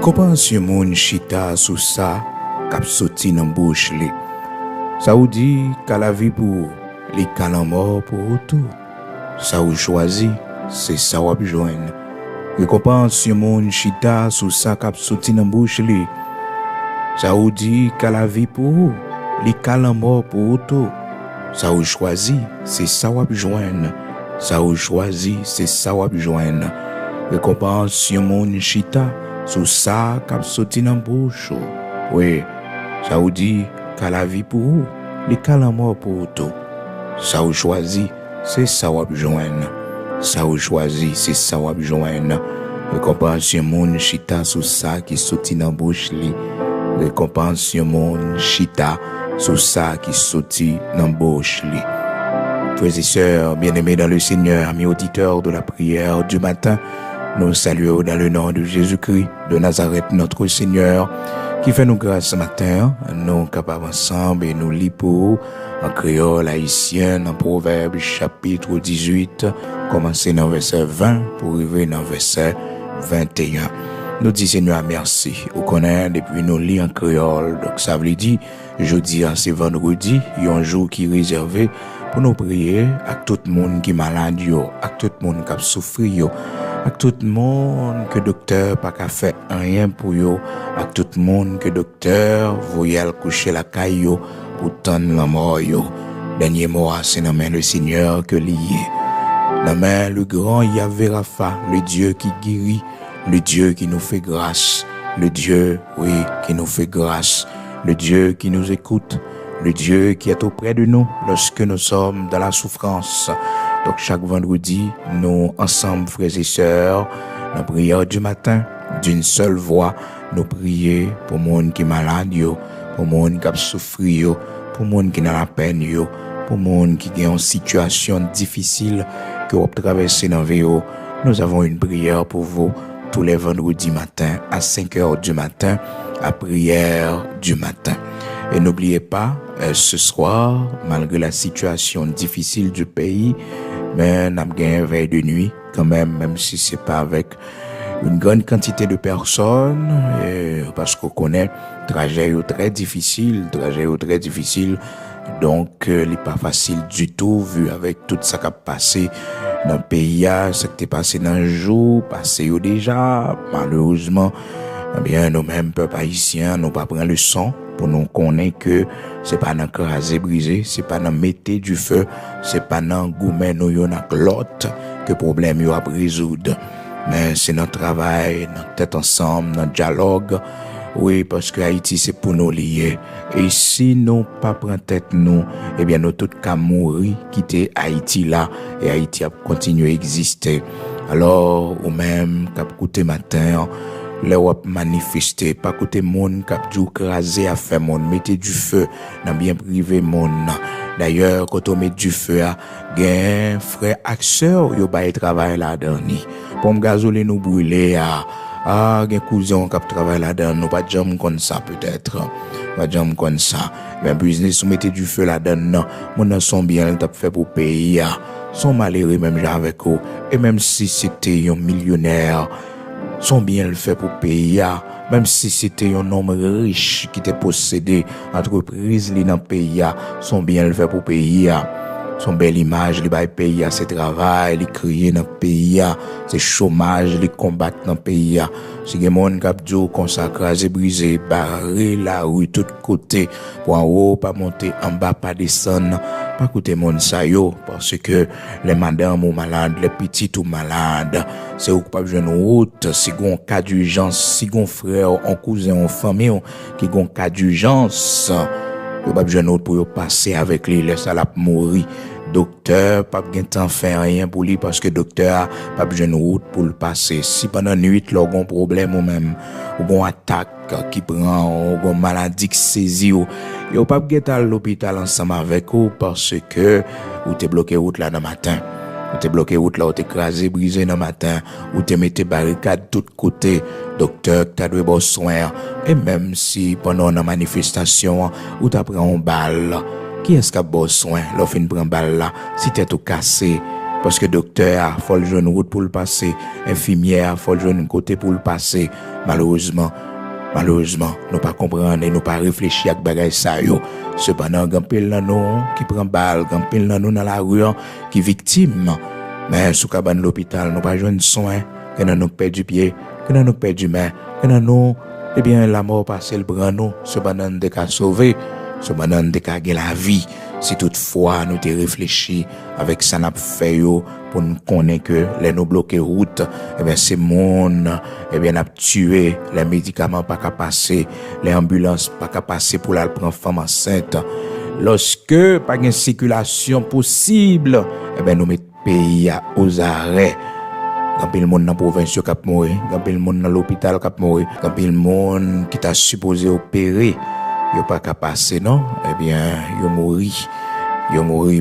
Récompense moun chita sous ça, k'ap soti nan bouche li. Ça ou dit qu'à la vie pour les calamors pour tout. Ça ou choisi, c'est ça ou joindre. Récompense moun chita sous ça, k'ap soti nan bouche li. Ça ou dit qu'à la vie pour les calamors pour tout. Ça ou choisi, c'est ça ou joindre. Ça ou choisi, c'est ça ou joindre. Récompense moun chita sous ça k'ap soti nan bouche. Oui, ça ou dit qu'à la vie pour vous, les calamors pour tout. Ça ou choisi, c'est ça ou joindre. Ça ou choisi, c'est ça ou joindre. Récompense moun chita sous ça qui soti nan bouche li. Récompense moun chita sous ça qui soti nan bouche li. Frères et sœurs, bien-aimés dans le Seigneur, amis auditeurs de la prière du matin, nous saluons dans le nom de Jésus-Christ de Nazareth, notre Seigneur, qui fait nous grâce ce matin, nous capables ensemble et nous lisons en créole haïtien, en Proverbe chapitre 18, commencer dans verset 20 pour arriver dans verset 21. Nous disons Seigneur merci, vous connaissez depuis nous lisons en créole, donc ça veut dire, jeudi c'est vendredi, il y a un jour qui est réservé pour nous prier à tout le monde qui est malade, à tout le monde qui a souffert, à tout le monde que docteur pas qu'à faire rien pour yo, à tout le monde que docteur voyait coucher la caillou pour tendre la mort yo. Dernier mot c'est dans main le Seigneur que lié. Dans main le grand Yahvé Rapha, le Dieu qui guérit, le Dieu qui nous fait grâce, le Dieu oui qui nous fait grâce, le Dieu qui nous écoute, le Dieu qui est auprès de nous lorsque nous sommes dans la souffrance. Donc chaque vendredi, nous ensemble, frères et sœurs, la prière du matin, d'une seule voix, nous prions pour le monde qui est malade, pour le monde qui a souffert, pour le monde qui a la peine, pour le monde qui est en situation difficile, que vous traversez dans la vie. Nous avons une prière pour vous tous les vendredis matin à 5 heures du matin, à prière du matin. Et n'oubliez pas, ce soir, malgré la situation difficile du pays, mais nous avons gagné un veille de nuit, quand même si c'est pas avec une grande quantité de personnes, parce qu'on connaît trajet très difficile, donc il n'est pas facile du tout, vu avec tout ça qui a passé dans le pays, ce qui est passé dans le jour, passé déjà, malheureusement, eh bien, nous-mêmes, peuple haïtien, nous pas prendre le son pour nous connaître que c'est pas dans craser brisé, c'est pas dans mettre du feu, c'est pas dans goumer nous yon ak l'autre que problème yo a résoudre. Mais c'est notre travail, notre tête ensemble, notre dialogue. Oui, parce que Haïti c'est pour nous lier. Et si nous pas prendre tête nous, eh bien nous tout qu'à mourir, quitter Haïti là et Haïti a continuer à exister. Alors, ou même qu'à côté matin, les wap manifester, pas côté monde k'ap djou craser à faire monde, mettez du feu dans bien privé monde. D'ailleurs, quand on met du feu à gen frère acteur yo bay travail là-dedans. Pomme gasoline nous brûler gen cousin k'ap travail là-dedans, nous pas jam comme ça peut-être. Pas jam comme ça. Mais business mettez du feu là-dedans. Mon son bien t'a fait pour pays sont malheureux même avec eux et même si c'était un millionnaire son bien le fait pour payer, même si c'était un homme riche qui était possédé entreprise li dans pays, son bien le fait pour payer. Son belle image, li bay pays, c'est travail, li créer dans pays, c'est chômage, li combattre dans pays. Si gen moun k'ap djou consacré, brisé, barré la rue tout côté, pour en haut pas monter, en bas pas descendre, pas coûter moun sa yo, parce que les madames ou malades, les petites ou malades, c'est ou pas besoin de route, si gon cas d'urgence, si gon frère, un cousin, en famille, qui gon cas d'urgence, yo pas besoin de route pour yo passer avec lui, laisse la mourir. Docteur, pas besoin de faire rien pour lui parce que docteur pas besoin de route pour le passer. Si pendant nuit, là, on a un problème ou même, ou une attaque qui prend, ou une maladie qui saisit, ou pas besoin à l'hôpital ensemble avec vous parce que ou t'es bloqué route là dans le matin. Ou t'es bloqué route là, ou t'es écrasé, brisé dans le matin, ou t'es mis barricades de tous côtés. Docteur, t'as dû bon soin. Et même si pendant la manifestation, ou t'as pris un balle, qui est-ce qui a besoin soin? L'offre prend balle là, si t'es tout cassé, parce que docteur faut le joindre route pour le passer, infirmière faut le joindre côté pour le passer. Malheureusement, nous pas comprendre et nous pas réfléchir à bagay ça yo. Cependant, grand pile nan nous qui prend balle, grand pile nan nous dans la rue qui victime. Mais sous cabane l'hôpital, nous pas joindre soin, que nous perdu pied, que nous perdu main, que nous eh bien la mort passe le bras nous, cependant de ka sauver, cependant de ka gagner la vie. Si toutefois nous te réfléchi avec ça n'a fait yo pour nous connaître que les nous bloquer route, eh bien c'est monde eh bien n'a tué, les médicaments pas qu'à passer, les ambulances pas qu'à passer pour la prendre femme enceinte. Lorsque pas une circulation possible, eh bien nous mettons pays aux arrêts. Quand le monde dans la province qui a mouru, quand le monde dans l'hôpital qui a mouru, quand le monde qui t'a supposé opérer, il pas qu'à passer non, eh bien il mourit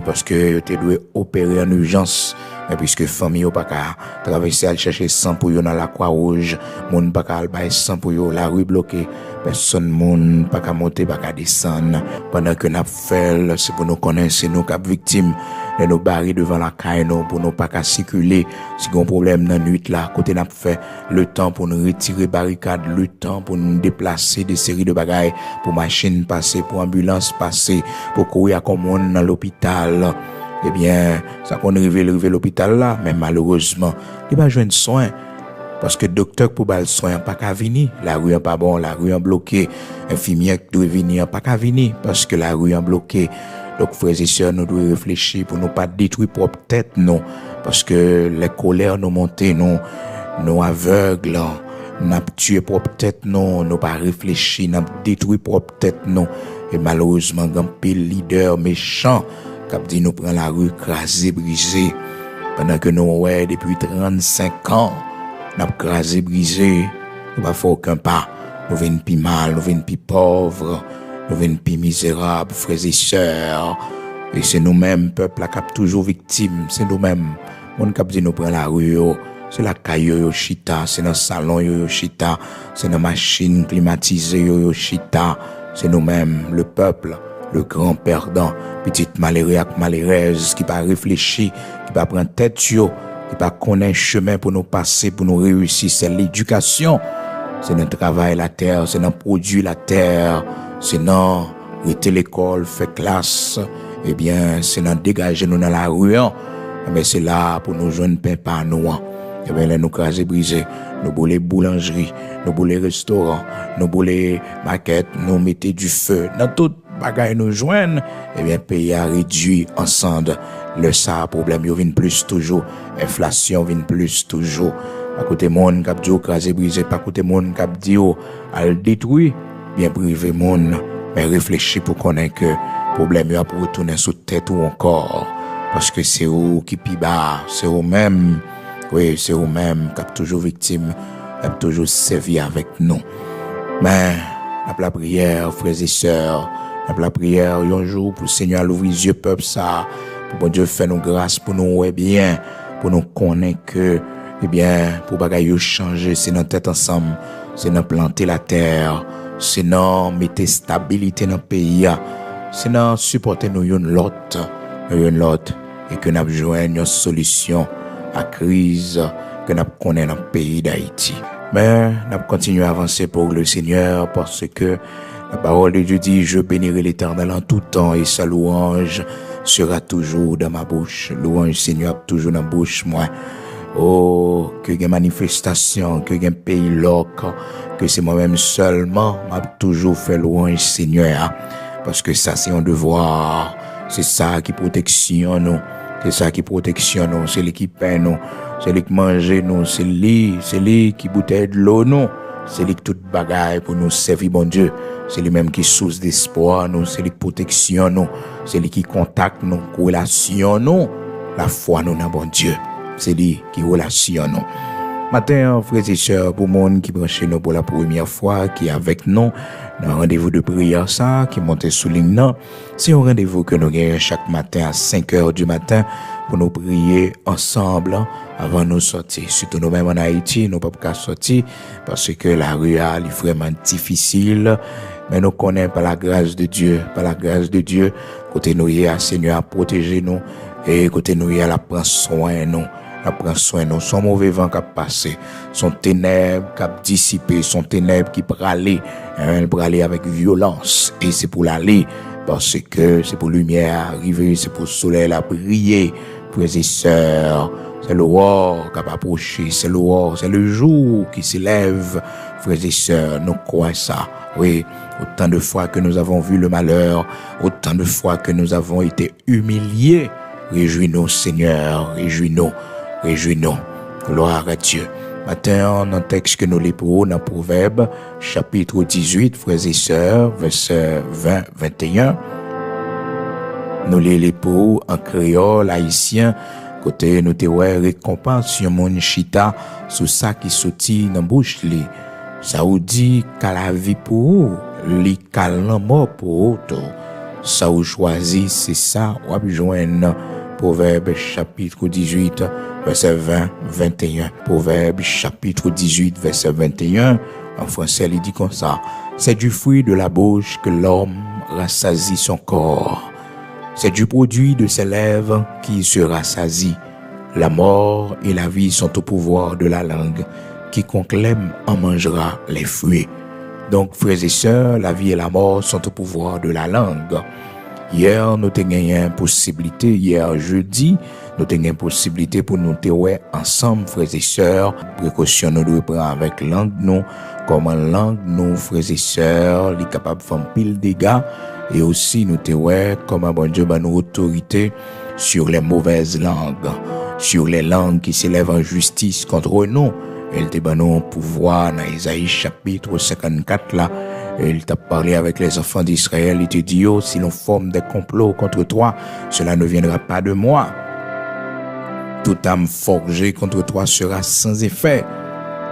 parce que il dû opérer en urgence. Mais puisque famille pas qu'à traverser aller chercher sang pour yo dans la Croix-Rouge, monde pas qu'à bailler sang pour yo, la rue bloquée, personne monde pas qu'à monter, pas qu'à descendre. Pendant que n'a fait, c'est pour nous connaître, c'est nous cap victimes, de nous barrer devant la caille nous pour nous pas qu'à circuler. Si on problème dans nuit là, côté n'a fait le temps pour nous retirer barricade, le temps pour nous déplacer des séries de bagailles, pour machine passer, pour ambulance passer, pour courir comme on dans l'hôpital. Eh bien, ça qu'on arrive l'hôpital là, mais malheureusement, il va joindre soin. Parce que docteur pour bal soin pas qu'à venir, la rue est pas bon, la rue est bloquée, infirmière doit venir pas qu'à venir parce que la rue est bloquée. Donc frères et sœurs, nous devons réfléchir pour ne pas détruire propre tête non, parce que les colères nous montent nous aveugles, nous tué propre tête non, nous pas réfléchir, nous détruit propre tête non. Et malheureusement, grand pile leader méchant qui dit nous prend la rue crasé brisé pendant que nous ouais depuis 35 ans n'a crasé brisé, nous pas fait aucun pas, nous venons plus mal, nous venons plus pauvres, nous venons plus misérables, frères et sœurs. Et c'est nous-mêmes peuple qui toujours victime, c'est nous-mêmes on qui dit nous prend la rue c'est la caillou yo chita, c'est dans le salon yo chita, c'est dans la machine climatisée yo chita, c'est nous-mêmes le peuple, le grand perdant, petite malheureux ak malheureuse qui pas réfléchir, qui pas prendre tête yo, qui pas connaître chemin pour nous passer, pour nous réussir, c'est l'éducation, c'est notre travail la terre, c'est notre produit la terre, c'est non rester l'école, faire classe, eh bien c'est non dégager nous dans la rue, mais c'est là pour nous joindre pain par nous. Eh bien, nous craser brisé, nous bouler boulangerie, nous bouler restaurant, nous bouler maquette, nous mettez du feu, dans toute bagaille nous joignent, eh bien, pays a réduit ensemble. Le ça, problème, il vient plus toujours, inflation vient plus toujours. À côté monde, cap dit, craser brisé, pas côté monde, cap dit, à le détruire, bien privé monde, mais réfléchir pour connaître que problème, il a pour retourner sous tête ou encore. Parce que c'est eux qui pibent, c'est eux-mêmes. Oui, c'est eux-mêmes qui sont toujours victimes, qui sont toujours servi avec nous. Mais, la prière, frères et sœurs, la prière, un jour pour le Seigneur l'ouvrir les yeux, peuple, ça, pour bon Dieu faire nous grâce, pour nous, ouais, bien, pour nous connaître que, eh bien, pour bagaille changer, c'est notre tête ensemble, c'est notre planter la terre, c'est notre mettre stabilité dans le pays, c'est notre supporter nous l'autre, et que nous joignons une solution à crise que nous connaissons dans le pays d'Haïti. Mais nous continuons à avancer pour le Seigneur parce que la parole de Dieu dit, je bénirai l'Éternel en tout temps et sa louange sera toujours dans ma bouche. Louange Seigneur toujours dans ma bouche, moi. Oh, que des manifestations, que des pays loc, que c'est moi-même seulement, m'a toujours fait louange Seigneur. Parce que ça, c'est un devoir. C'est ça qui protection nous. C'est ça qui protection nous, c'est lui qui paie nous, c'est lui qui mange nous, c'est lui qui bouteille de l'eau nous, c'est lui qui toute bagaille pour nous servir bon Dieu, c'est lui même qui source d'espoir nous, c'est lui qui protection nous, c'est lui qui contacte nous, relation nous, la foi nous dans bon Dieu, c'est lui qui relation nous. Matin, frères et sœurs, pour monde qui branche nous pour la première fois, qui est avec nous, dans un rendez-vous de prière, ça, qui monte sous ligne, c'est un rendez-vous que nous gagnons chaque matin à 5 heures du matin pour nous prier ensemble avant nous sortir. Surtout nous-mêmes en Haïti, nous ne pouvons pas sortir parce que la rue est vraiment difficile. Mais nous connaissons par la grâce de Dieu, côté nous, Seigneur a protégé nous, Et côté nous, elle prend soin nous. Elle prend soin nous. Son mauvais vent qui a passé, son ténèbre qui a dissipé, son ténèbre qui peut aller. Elle peut aller avec violence. Et c'est pour l'aller. Parce que c'est pour lumière arriver, c'est pour le soleil la briller. Frères et sœurs, c'est l'aurore qui a approché, c'est l'aurore, c'est le jour qui s'élève. Frères et sœurs, nous croyons ça. Oui, autant de fois que nous avons vu le malheur, autant de fois que nous avons été humiliés. Réjouis-nous, Seigneur, réjouis-nous, réjouis-nous. Gloire à Dieu. Matin, dans le texte que nous lisons dans Proverbe, chapitre 18, frères et sœurs, versets 20-21, nous lisons en créole haïtien, côté nous te récompense sur mon chita, sous ça qui sortit dans bouche li. Ça ou dit qu'à la vie pour li qu'à la mort pour autre. Ça ou choisi, c'est ça, ou joindre Proverbe chapitre 18, verset 20-21. Proverbe chapitre 18, verset 21. En français, il dit comme ça. C'est du fruit de la bouche que l'homme rassasie son corps. C'est du produit de ses lèvres qui se rassasie. La mort et la vie sont au pouvoir de la langue. Quiconque l'aime en mangera les fruits. Donc, frères et sœurs, la vie et la mort sont au pouvoir de la langue. Hier, nous avons gagné une possibilité, hier jeudi, nous avons une possibilité pour nous témoigner ensemble, frères et sœurs. Précaution, nous devons prendre avec langue, nous, comment langue, nous, frères et sœurs, les capables de faire pile dégâts. Et aussi, nous témoigner comment bon Dieu, nous autorité sur les mauvaises langues, sur les langues qui s'élèvent en justice contre nous. Elle te donne un pouvoir dans Isaïe chapitre 54 là. Il t'a parlé avec les enfants d'Israël. Il te dit, oh, si l'on forme des complots contre toi, cela ne viendra pas de moi. Toute âme forgée contre toi sera sans effet.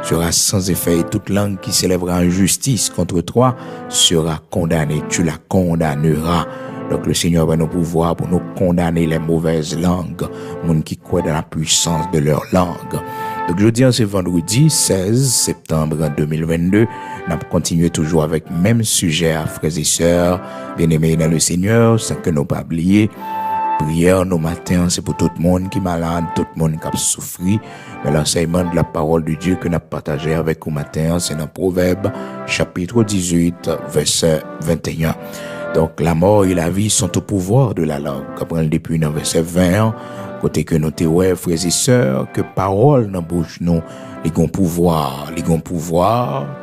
Sera sans effet. Et toute langue qui s'élèvera en justice contre toi sera condamnée. Tu la condamneras. Donc le Seigneur va nous pouvoir pour nous condamner les mauvaises langues. Monde qui croient dans la puissance de leur langue. Donc, je dis, c'est vendredi 16 septembre 2022. Nous continuons toujours avec le même sujet, frères et sœurs, bien-aimés dans le Seigneur, sans que nous pas oublier. Prière nos matins, c'est pour tout le monde qui est malade, tout le monde qui a souffert. Mais l'enseignement de la parole de Dieu que nous partagé avec vous matin, c'est dans Proverbe, chapitre 18, verset 21. Donc, la mort et la vie sont au pouvoir de la langue. Après, depuis dans verset 20, côté que nous témoignons, frères et sœurs, que parole dans bouche nous, les gon pouvoir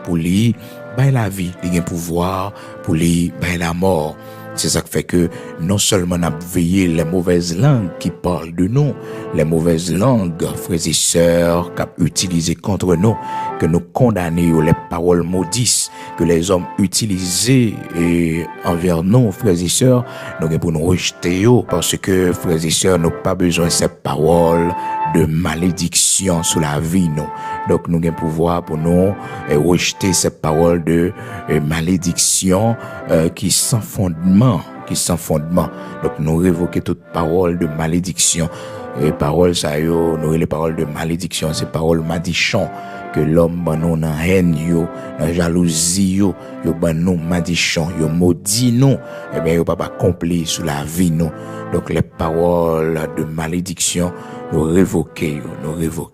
pour lui, la vie, les gon pouvoir pour lui, la mort. C'est ça qui fait que non seulement nous veillé les mauvaises langues qui parlent de nous, les mauvaises langues, frères et sœurs, qui utilisées contre nous, que nous condamnons les paroles maudites que les hommes utilisaient envers nous, frères et sœurs, nous pour nous rejeter, parce que, frères et sœurs, nous n'avons pas besoin de ces paroles de malédiction sur la vie, nous. Donc, nous avons pouvoir pour nous rejeter ces paroles de malédiction qui sans fondement. Donc, nous révoquons toute parole de malédiction. Et paroles, ça, nous les paroles de malédiction, c'est paroles madichon que l'homme ban nous dans haine yo, dans jalousie yo ban nous madichon, yo maudit nous, et bien yo pas accompli sous la vie nous. Donc les paroles de malédiction, nous révoquer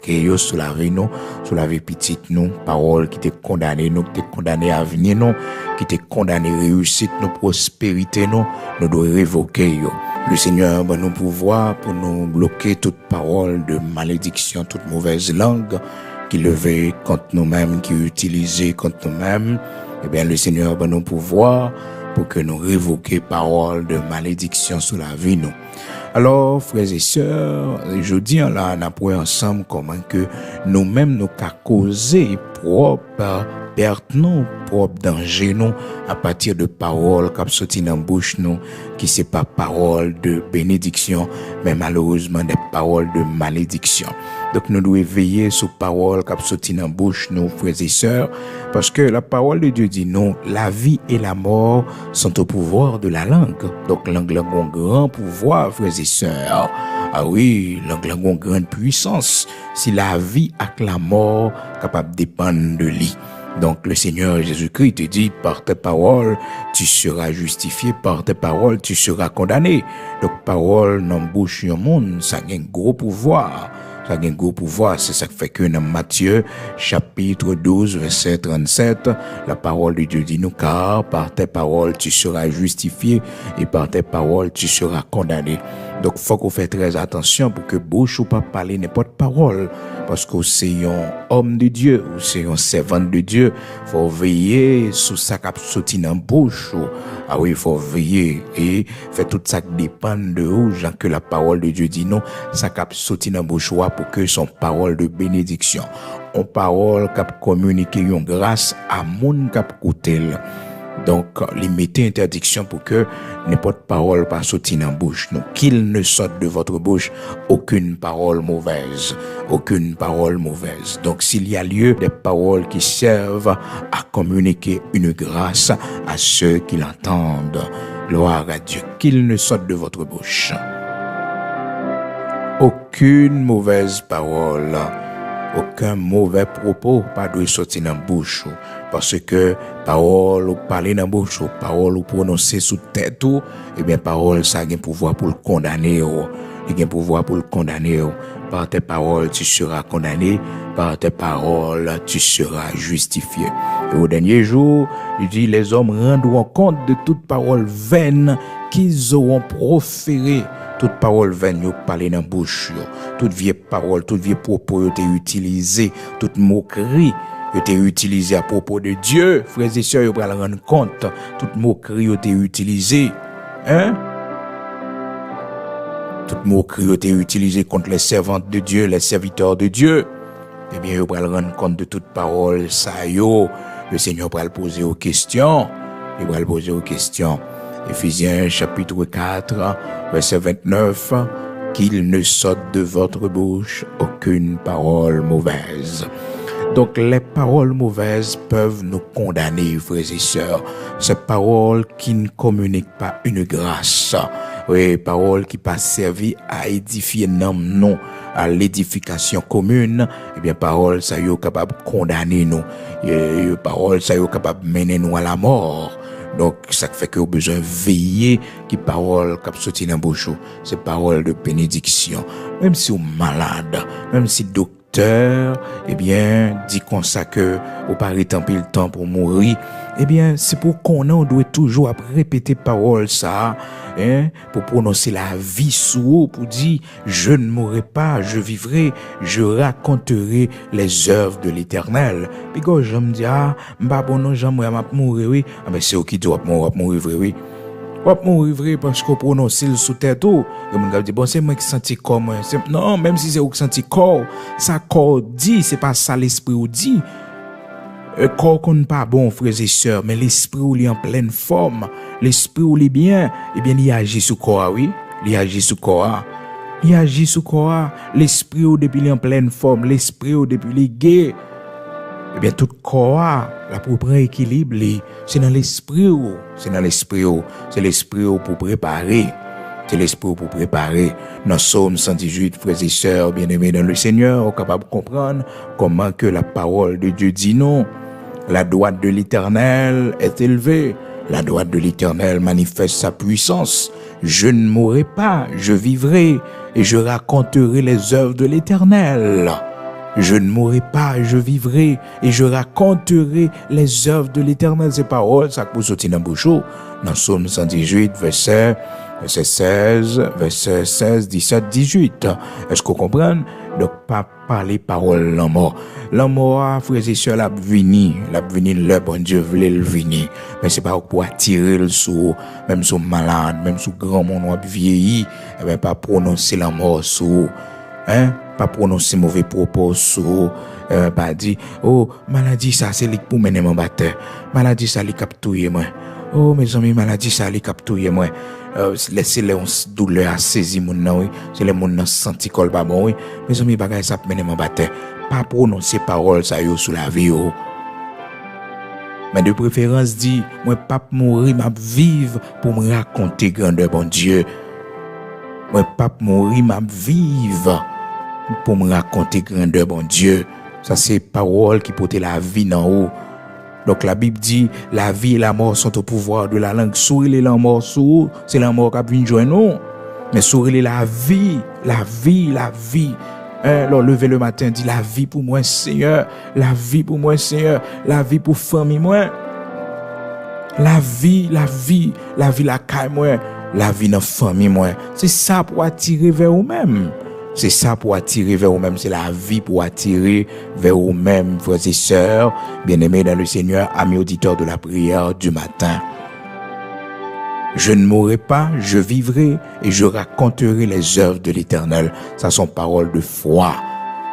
yo sous la vie nous, sous la vie petite nous, paroles qui t'est condamné nous, qui t'est condamné à venir nous, qui t'est condamné réussite nous, prospérité nous devons révoquer yo. Le Seigneur va nous pouvoir pour nous bloquer toute parole de malédiction, toute mauvaise langue qui levait contre nous-mêmes, qui utilisait contre nous-mêmes. Eh bien, le Seigneur va nous pouvoir pour que nous révoquions paroles de malédiction sur la vie, nous. Alors, frères et sœurs, je dis là, on a pris ensemble comment que nous-mêmes nous qu'a causé propre perte nous, propre danger nous, à partir de paroles qui sorti dans la bouche nous, qui c'est pas paroles de bénédiction, mais malheureusement des paroles de malédiction. Donc nous devons veiller sur paroles qui sorti dans la bouche nous, frères et sœurs, parce que la parole de Dieu dit non, la vie et la mort sont au pouvoir de la langue. Donc langue a un grand pouvoir, frères et sœurs. Ah oui, langue a une grande puissance. Si la vie et la mort capable de dépendre de lui. Donc le Seigneur Jésus-Christ te dit, par tes paroles, tu seras justifié, par tes paroles, tu seras condamné. Donc parole dans bouche du monde, ça a un gros pouvoir. Ça a un gros pouvoir, c'est ça qui fait que dans Matthieu, chapitre 12, verset 37, la parole de Dieu dit nous, car par tes paroles, tu seras justifié et par tes paroles, tu seras condamné. Donc, faut qu'on fait très attention pour que bouche ou pas parler n'importe parole. Parce que c'est un homme de Dieu, ou c'est un servant de Dieu. Faut veiller sur ça qui sorti dans bouche. Ah oui, faut veiller et faire tout ça qui dépend de où, genre que la parole de Dieu dit non, ça qui sorti dans bouche pour que son parole de bénédiction, une parole qui communique une grâce à moun qui écouter. Donc, les mettez interdiction pour que n'importe parole pas sortir dans bouche. Donc, qu'il ne sorte de votre bouche aucune parole mauvaise. Aucune parole mauvaise. Donc, s'il y a lieu, des paroles qui servent à communiquer une grâce à ceux qui l'entendent. Gloire à Dieu. Qu'il ne sorte de votre bouche aucune mauvaise parole. Aucun mauvais propos pas doit sortir dans bouche parce que parole ou parler dans bouche parole ou prononcer sous tête ou et bien parole ça a un pouvoir pour le condamner il a un pouvoir pour le condamner par tes paroles tu seras condamné par tes paroles tu seras justifié et au dernier jour il dit les hommes rendront compte de toute parole vaine qu'ils auront proférée. Toute parole vaine, yo parler dans bouche, toute vieille parole, toute vieille propos, yo t'es utilisé, toute moquerie, yo t'es utilisé à propos de Dieu. Frères et sœurs, yo pral rendre compte, toute moquerie, yo t'es utilisé, hein? Toute moquerie, yo t'es utilisé contre les servantes de Dieu, les serviteurs de Dieu. Eh bien, yo pral rendre compte de toute parole, ça yo. Le Seigneur pral poser aux questions, il pral poser aux questions. Éphésiens chapitre 4, verset 29, qu'il ne sorte de votre bouche aucune parole mauvaise. Donc les paroles mauvaises peuvent nous condamner, frères et sœurs. Ces paroles qui ne communiquent pas une grâce. Oui, paroles qui pas servi à édifier non, à l'édification commune. Eh bien, paroles ça y est capable de condamner nous. Paroles ça y est capable de mener nous à la mort. Donc, ça fait que vous avez besoin de veiller qui parole qui sorti dans bouche. C'est parole de bénédiction. Même si vous êtes malade, même si docteur, eh bien, dit comme ça que vous parlez tant pis le temps pour mourir, eh bien, c'est pour qu'on doit toujours répéter parole ça, hein, pour prononcer la vie sous haut, pour dire, je ne mourrai pas, je vivrai, je raconterai les œuvres de l'Éternel. Puis quand je me dis, bon non, j'aimerais mourir, oui, mais c'est qui doit mourir, vrai, oui. Ou mourir vrai parce qu'on prononce le sous tête ou et mon gars dit bon c'est moi qui senti comme non même si c'est vous qui senti corps ça corps dit c'est pas ça l'esprit ou dit corps qu'on pas bon frères et sœurs mais l'esprit ou est en pleine forme l'esprit ou est bien et bien il agit sous corps oui il agit sous corps l'esprit ou depuis il est en pleine forme l'esprit ou depuis il est gai eh bien tout corps la pour prendre équilibre c'est dans l'esprit c'est l'esprit pour préparer dans Psaume 118 frères et sœurs bien-aimés dans le Seigneur on est capable de comprendre comment que la parole de Dieu dit non. La droite de l'Éternel est élevée, la droite de l'Éternel manifeste sa puissance. Je ne mourrai pas, je vivrai et je raconterai les œuvres de l'Éternel. Je ne mourrai pas, je vivrai et je raconterai les œuvres de l'Éternel. Ces paroles, ça peut sortir dans bouche. Dans Psaume 118, verset 16, 17, 18. Est-ce qu'on comprend? Donc, pas parler parole l'amour. L'amour, frères et sœurs, l'a vini, le bon Dieu voulait le venir. Mais c'est pas pour attirer le sous, même sous malade, même sous grand monde ou vieilli, et bien pas prononcer l'amour sous, hein? Pas prononcer mauvais propos sur pas dire oh maladie ça c'est pour mener mon batteur maladie ça li capturer moi oh mes amis maladie ça li capturer moi laisser les douleur à saisir mon non oui c'est les mon senti col pas bon oui mes amis bagay ça mener mon batteur pas prononcer parole ça yo sous la vie oh mais de préférence dit moi pas mourir m'a vivre pour me raconter grandeur bon Dieu moi pas mourir m'a vivre pour me raconter grandeur bon Dieu. Ça c'est parole qui porte la vie en haut. Donc la Bible dit la vie et la mort sont au pouvoir de la langue. Sourire la mort sous, c'est la mort qui vient joindre nous. Mais sourire la vie, la vie, la vie. Alors lever le matin dit la vie pour moi Seigneur, la vie pour moi Seigneur, la vie pour famille moi. La vie la caille moi, la vie dans famille moi. C'est ça pour attirer vers vous-même. C'est ça pour attirer vers vous-même, c'est la vie pour attirer vers vous-même, frères et sœurs, bien-aimés dans le Seigneur, amis auditeurs de la prière du matin. Je ne mourrai pas, je vivrai et je raconterai les œuvres de l'Éternel. Ça sont paroles de foi.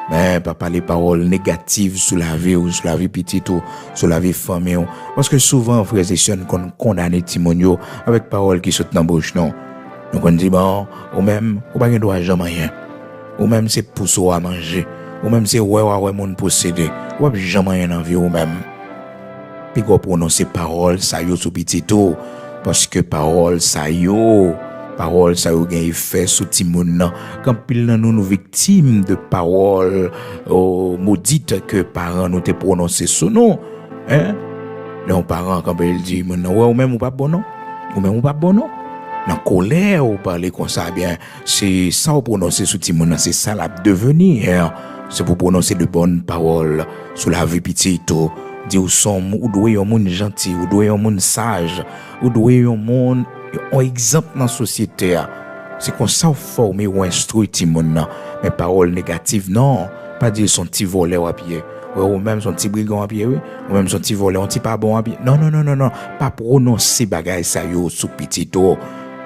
Mais pas les paroles négatives sur la vie ou sur la vie petite ou sur la vie famille. Parce que souvent, frères et sœurs, nous condamnons Timonio avec paroles qui sautent dans la bouche, non. Donc on dit, bon, ou même, ou pas droit jamais rien. Ou même c'est pour soi à manger. Ou même c'est ouais mon posséder. Ou pas jamais rien en vie ou même. Puis qu'on prononce paroles, ça y est sous petit tout. Parce que paroles, ça y est. Paroles, ça y est, gagne effet sous Timon. Quand pile nous victimes de paroles, maudites que parents nous te prononcé sous nous. Hein? Les parents, quand ils disent, ouais, ou même ou pas bon non? Ou même ou pas bon non? Dans colère ou parler comme ça bien c'est ça ou prononcer sous Timon c'est ça la devenir c'est pour prononcer de bonnes paroles sur la vie petite dire ou doit un monde gentil ou doit un monde sage ou doit un monde un exemple dans la société c'est comme ça former ou instruire Timon mais paroles négatives non pas dire son petit voleur à pied ou même son petit brigand à pied oui ou même son petit voleur un petit pas bon à pied non pas prononcer bagaille ça yo sous petit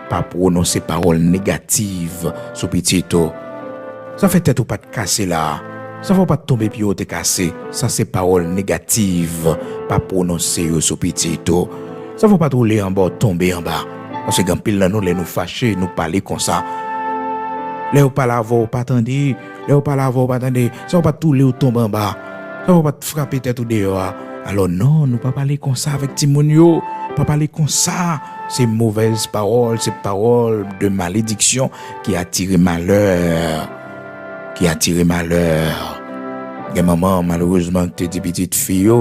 pas prononcer paroles négatives sur petito. Ça fait tête ou pas de casser là. Ça va pas tomber puis ou te casser. Ça c'est paroles négatives, pas prononcer sur petito. Ça va pas rouler en bas tomber en bas. Parce que quand pile là nous les nous fâcher, nous parler comme ça. Les ou pas laver pas attendre, les ou pas laver pas attendre. Ça va pas tout les ou tomber en bas. Ça va pas te frapper tête ou dehors. Alors non, nous pas parler comme ça avec Timonio, pas parler comme ça. Ces mauvaises paroles, ces paroles de malédiction qui attirent malheur. Qui attirent malheur. Et maman, malheureusement, que t'es petite fille,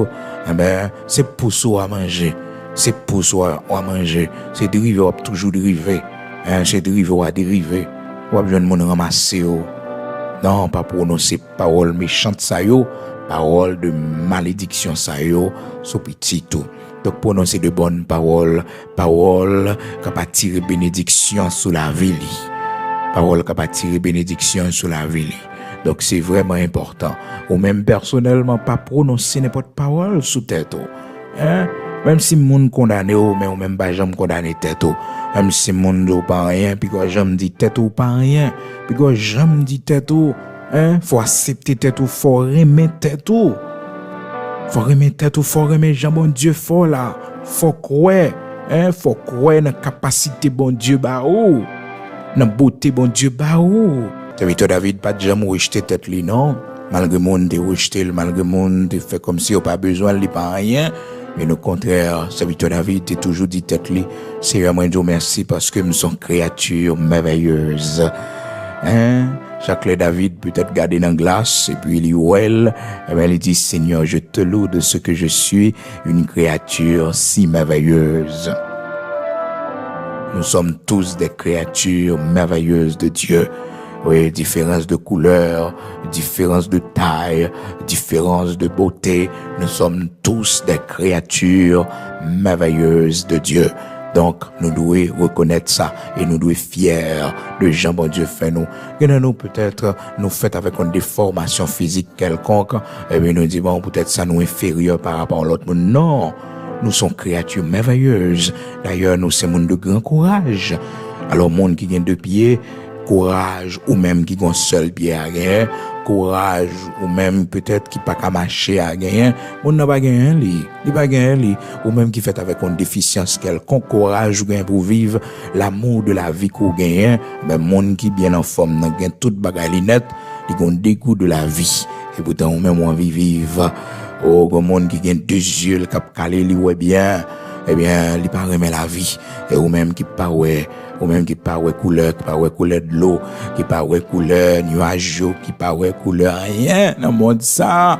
c'est pour soi à manger. C'est pour soi à manger. C'est dérivé, toujours dérivé. C'est dérivé à dériver. Ou besoin de monde ramasser. Non, pas prononcer paroles méchantes, ça yo. Paroles de malédiction, ça yo. So petit tout. Donc prononcer de bonnes paroles, paroles qui va tirer bénédiction sur la vie. Paroles qui va tirer bénédiction sur la vie. Donc c'est vraiment important. Ou même personnellement pas prononcer n'importe parole sous tête. Hein? Même si moun condamné ou même pas jamais condamné tête. Même si moun ou pas rien puis quoi jamais dit tête ou pas rien. Puis quoi jamais dit tête ou hein, faut accepter tête ou faut aimer tête ou. Faut aimer tête ou faut aimer Jean bon Dieu fort là. Faut croire, hein, faut croire dans capacité bon Dieu ba ou. Dans beauté bon Dieu ba ou. Serviteur David pas jamais rejeter tête li non. Malgré monde de rejeter, malgré monde de fait comme si on pas besoin li pas rien. Mais au contraire, serviteur David a toujours dit tête li, Seigneur moi Dieu merci parce que nous sommes créatures merveilleuses. Hein? Jacques David peut-être gardé dans la glace et puis il well, il dit Seigneur, je te loue de ce que je suis, une créature si merveilleuse. Nous sommes tous des créatures merveilleuses de Dieu. Oui, différence de couleur, différence de taille, différence de beauté. Nous sommes tous des créatures merveilleuses de Dieu. Donc, nous devons reconnaître ça et nous devons être fiers de Jean bon Dieu fait nous. Et nous, peut-être, nous fait avec une déformation physique quelconque, et bien nous disons, peut-être ça nous inférieur par rapport à l'autre monde. Non, nous sommes créatures merveilleuses. D'ailleurs, nous sommes monde de grand courage. Alors, monde qui gagne deux pieds, courage, ou même qui a un seul pied à rien, courage, ou même peut-être qui pas qu'à marcher à rien, on n'a pas gagné li, il pas gagné li, ou même qui fait avec une déficience quelconque, courage ou gain pour vivre l'amour de la vie qu'on gagne, ben monde qui bien en forme, n'a gain toute bagaille net, il a un dégoût de la vie, et pourtant on même envie vivre, oh, un monde qui gagne deux yeux, le cap calé li ouais bien, eh bien, il pas remet la vie, et ou même qui pas ouais, ou même qui pas ouais couleur, qui pas ouais couleur de l'eau, qui pas ouais couleur nuage, qui pas ouais couleur rien dans le monde ça.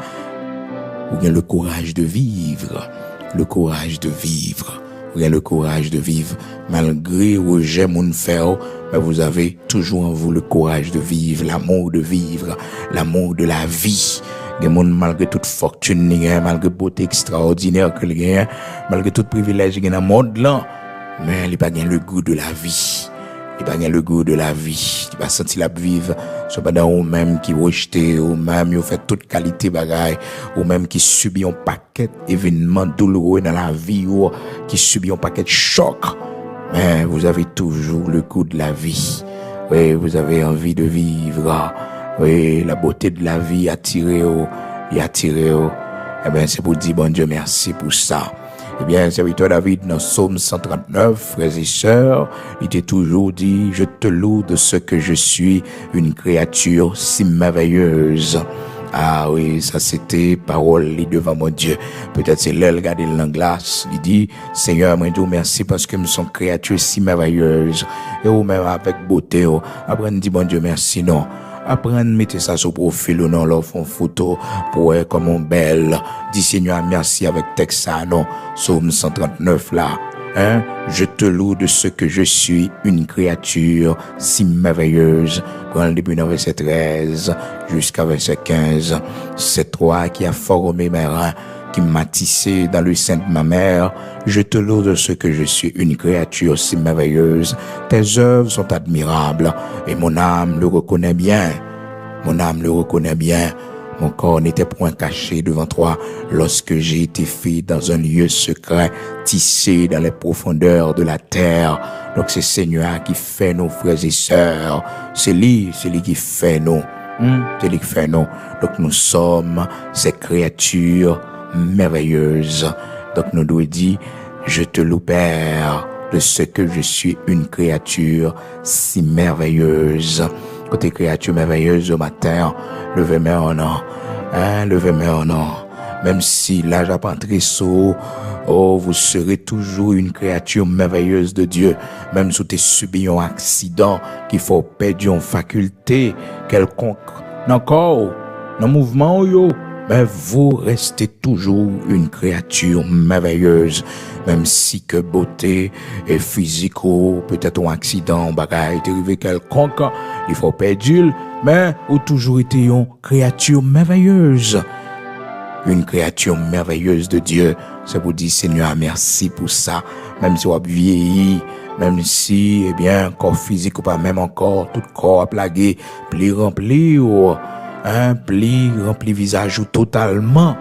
Ou bien le courage de vivre. le courage de vivre. Vous avez le courage de vivre. Malgré rejet moun faire, mais vous avez toujours en vous le courage de vivre, l'amour de vivre, l'amour de la vie. Malgré toute fortune, malgré beauté extraordinaire que le malgré tout privilège dans le monde là, mais il pas le goût de la vie. Il pas le goût de la vie. Il pas senti la vivre. C'est pas dans ou même qui rejeté, ou même qui fait toute qualité bagaille, ou même qui subit un paquet d'événements douloureux dans la vie, ou qui subit un paquet de chocs. Mais vous avez toujours le goût de la vie. Oui, vous avez envie de vivre. Oui, la beauté de la vie attirée. Eh bien, c'est pour dire bon Dieu merci pour ça. Eh bien, serviteur David, dans Psaume 139, frères et sœurs, il était toujours dit, je te loue de ce que je suis, une créature si merveilleuse. Ah oui, ça c'était parole devant mon Dieu. Peut-être c'est là, regardez dans la glace, il dit, Seigneur, moi je vous remercie parce que nous sommes créatures si merveilleuses. Et vous même avec beauté, après on dit bon Dieu merci, non. Après, mettez ça sur profil ou non, leur font photo pour être comme un belle. Dis Seigneur, merci avec texte ça, non. Psaume 139 là. Hein? Je te loue de ce que je suis, une créature si merveilleuse. Prenez depuis le verset 13 jusqu'à verset 15. C'est toi qui as formé mes reins, qui m'a tissé dans le sein de ma mère. Je te loue de ce que je suis, une créature si merveilleuse. Tes œuvres sont admirables et mon âme le reconnaît bien. Mon âme le reconnaît bien. Mon corps n'était point caché devant toi lorsque j'ai été fait dans un lieu secret, tissé dans les profondeurs de la terre. Donc c'est Seigneur qui fait nos frères et sœurs. C'est lui qui fait nous. C'est lui qui fait nous. Donc nous sommes ces créatures merveilleuse. Donc nous devons dire, je te loue Père de ce que je suis, une créature si merveilleuse. Côté créature merveilleuse au matin, levez-moi en nom, levez-moi en nom. Même si l'âge a pas entré saut, oh, vous serez toujours une créature merveilleuse de Dieu. Même si tu as subi un accident, qu'il faut perdre une faculté quelconque. Encore, dans le mouvement, mais vous restez toujours une créature merveilleuse, même si que beauté et physique ou peut-être un accident, bagaille, est arrivé quelconque, il faut perdre, mais vous toujours été une créature merveilleuse. Une créature merveilleuse de Dieu. C'est pour dire, Seigneur, merci pour ça. Même si vous avez vieilli, même si, eh bien, corps physique ou pas, même encore, tout corps a plagué, pli rempli ou, rempli visage ou totalement.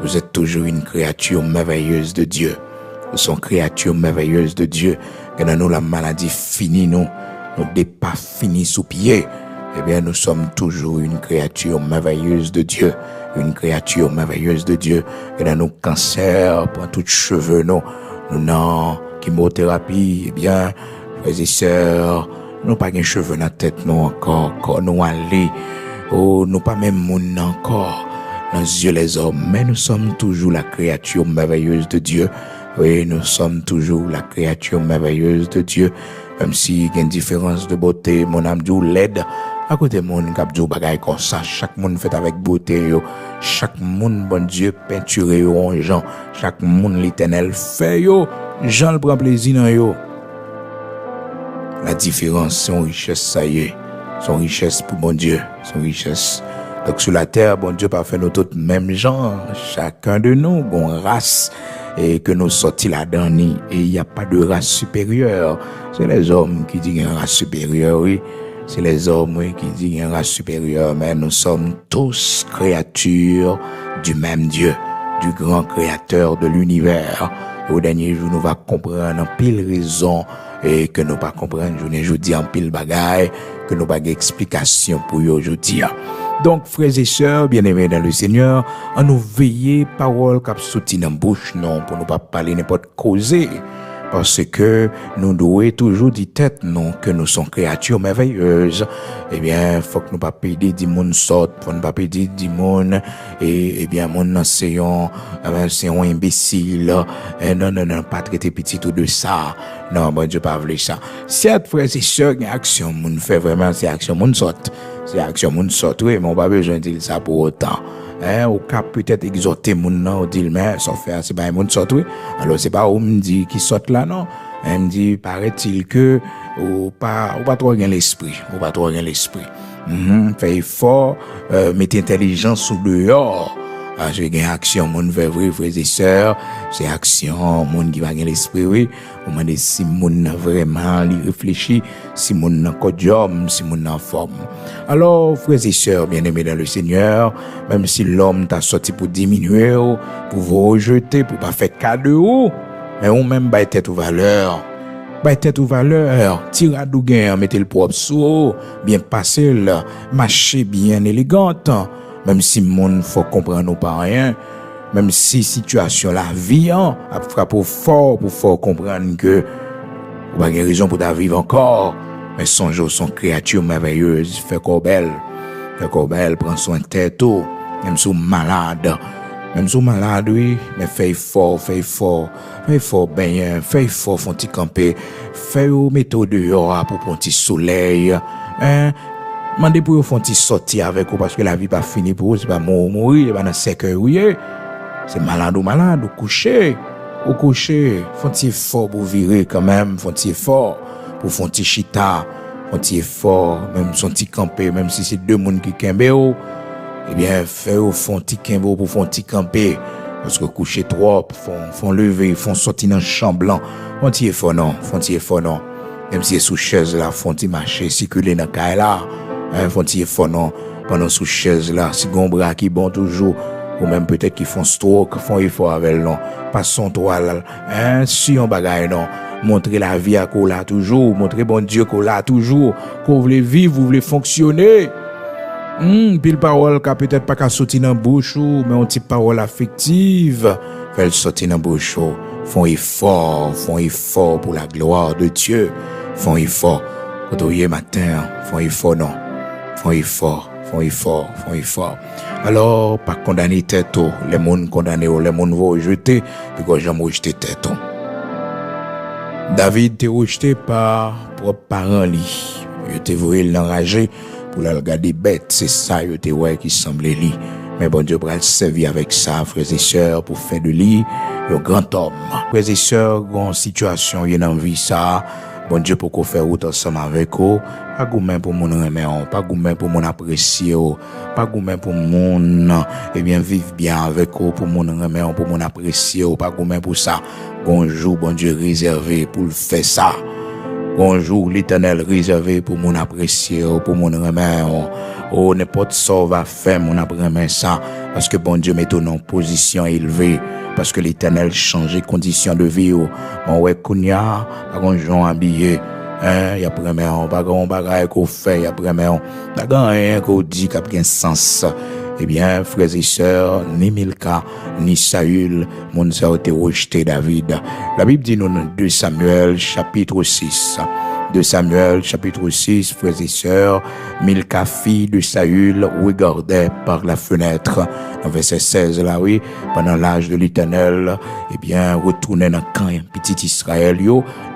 Vous êtes toujours une créature merveilleuse de Dieu. Nous sommes créatures merveilleuses de Dieu. Quand nous la maladie finie, nos dépas finis sous pied. Eh bien, nous sommes toujours une créature merveilleuse de Dieu. Une créature merveilleuse de Dieu. Et dans nos cancers, pour tous cheveux, nous non, chimiothérapie, eh bien, frères et sœurs, nous pas de cheveux dans la tête, nous encore, nous aller, oh, nous pas même moun encore, dans les yeux les hommes, mais nous sommes toujours la créature merveilleuse de Dieu. Oui, nous sommes toujours la créature merveilleuse de Dieu. Même si il y a une différence de beauté, mon âme dit l'aide. À côté moun k'ap djou bagay comme ça, chaque monde fait avec beauté yo, chaque monde bon Dieu peinturé yo en Jean, chaque monde l'Éternel fait yo, Jean le prend plaisir dans yo. La différence son richesse ça y est, son richesse pour bon Dieu, son richesse. Donc sur la terre, bon Dieu pas fait nous tous même genre, chacun de nous bon race et que nous sortis là-dedans et il y a pas de race supérieure. C'est les hommes qui disent une race supérieure, oui. C'est les hommes qui disent une race supérieure, mais nous sommes tous créatures du même Dieu, du grand créateur de l'univers. Et au dernier jour, nous va comprendre en pile raison et que nous pas comprendre, je dis en pile bagaille, que nous pas d'explication pour aujourd'hui. Donc, frères et sœurs, bien-aimés dans le Seigneur, en nous veiller parole cap sorti dans bouche, non, pour nous pas parler n'importe causer. Parce que nous devons toujours dire tête, non, que nous sommes créatures merveilleuses. Eh bien, faut que nous pas péder du monde sorte, faut nous pas péder du monde, et bien, mon enseignant, c'est un imbécile, non, pas traiter petit tout de ça. Non, bon Dieu, pas voulu ça. Certes, frères et sœurs, une action, mon fait vraiment, c'est action, mon sorte. C'est action, mon sorte, oui, mais on pas besoin de dire ça pour autant. Ou cap peut-être exhorter moun nan, ou dit mais ça fait c'est pas moun sorte oui. Alors c'est pas ou me dit qui sorte là non. Elle me dit paraît-il que ou pas trop gain l'esprit, fait effort mettre intelligence sous dehors. Je gagne action moun vrai frères et sœurs, c'est action moun qui va gagne l'esprit oui. On m'a dit si moun vraiment li réfléchit, si moun nan kodium, si moun nan forme. Alors frères et sœurs bien-aimés dans le Seigneur, même si l'homme t'a sorti pour diminuer, pour vous rejeter, pour pas faire cadeau, mais on même ba tête ou valeur. Tire à dougain, mettez le propre sous, bien passé, marcher bien élégante. Même si moun faut comprendre ou pas rien, même si situation la vie, a frappé fort pour comprendre que, ou pas de raison pour ta vivre encore, mais songe son créature merveilleuse, fait quoi belle, prend soin de tête, même si malade, oui, mais fais fort, bien, fais fort, font t'y camper, fais au métaux dehors pour un petit soleil, mandez pour font t'y sortir avec vous parce que la vie pas finie pour vous, c'est pas mourir, c'est pas dans 5 heures, oui, c'est malade, ou coucher, font t'y fort pour virer quand même, font t'y fort pour font t'y chita, font t'y fort, même son t'y camper, même si c'est deux moun qui kembe eh bien, fait au fond petit kimbo pour font petit camper. Parce que coucher trop, font lever, font sortir dans le champ blanc. Font effort non. Même si sous chaise là, font marcher, circuler dans caille là. Font effort non. Pendant sous chaise là, si gon bras qui bon toujours, ou même peut-être qui font stroke, font effort avec non. Pas son toile, si on bagaille non. Montrer la vie à qu'on là toujours, montrer bon Dieu qu'on là toujours, qu'on voulait vivre, vous voulez fonctionner. Pile parole qui peut-être pas qu'à sortir dans bouche mais on type parole affective fait sortir dans bouche font effort pour la gloire de Dieu font effort quand au matin font effort non font effort alors pas condamner tête les monde condamné les monde vont rejeter puis quand j'aime rejeter tête David était rejeté par propre parents li il était voulu l'enrager pour la regarder bête, c'est ça qui semblait lui. Mais bon Dieu va servir avec ça, frères et sœurs, pour faire de lui un grand homme. Frères et sœurs, une situation, il y a une vie ça. Bon Dieu pour qu'on fasse route ensemble avec eux. Pas gourmand pour mon aimer, pas gourmand pour mon apprécier, pas gourmand pour mon vivre bien avec eux, pour mon aimer, pour mon apprécier, pas gourmand pour ça. Bonjour, bon Dieu réservé pour le faire ça. Bonjour, l'Éternel réservé pour mon apprécier, pour mon remer. N'importe ça va faire mon après ça. Parce que bon Dieu met en position élevée. Parce que l'Éternel change les conditions de vie. Mon ouais, kounya, pas qu'on gens habillé. Y a premier, pas qu'on bagaille qu'on fait, y a premier. Pas rien qu'on dit qui a bien sens. Eh bien, frères et sœurs, ni Milka, ni Saül, mon a été rejeté David. La Bible dit nous dans 2 Samuel, chapitre 6. 2 Samuel, chapitre 6, frères et sœurs, Milka, fille de Saül, regardait par la fenêtre. Dans verset 16, là, oui, pendant l'âge de l'Éternel, eh bien, retournait dans le camp, petit Israël,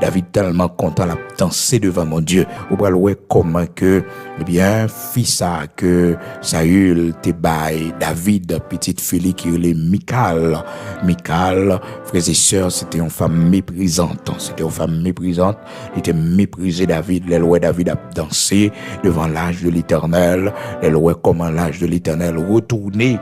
David tellement content, la danser devant mon Dieu. Ou pas le comment que, eh bien, fils ça, que Saül te baille, David, petite fille qui est Michal. Michal, frères et sœurs, c'était une femme méprisante. Il était méprisé David, les lois David a dansé devant l'âge de l'Éternel, les lois comment l'âge de l'Éternel retourné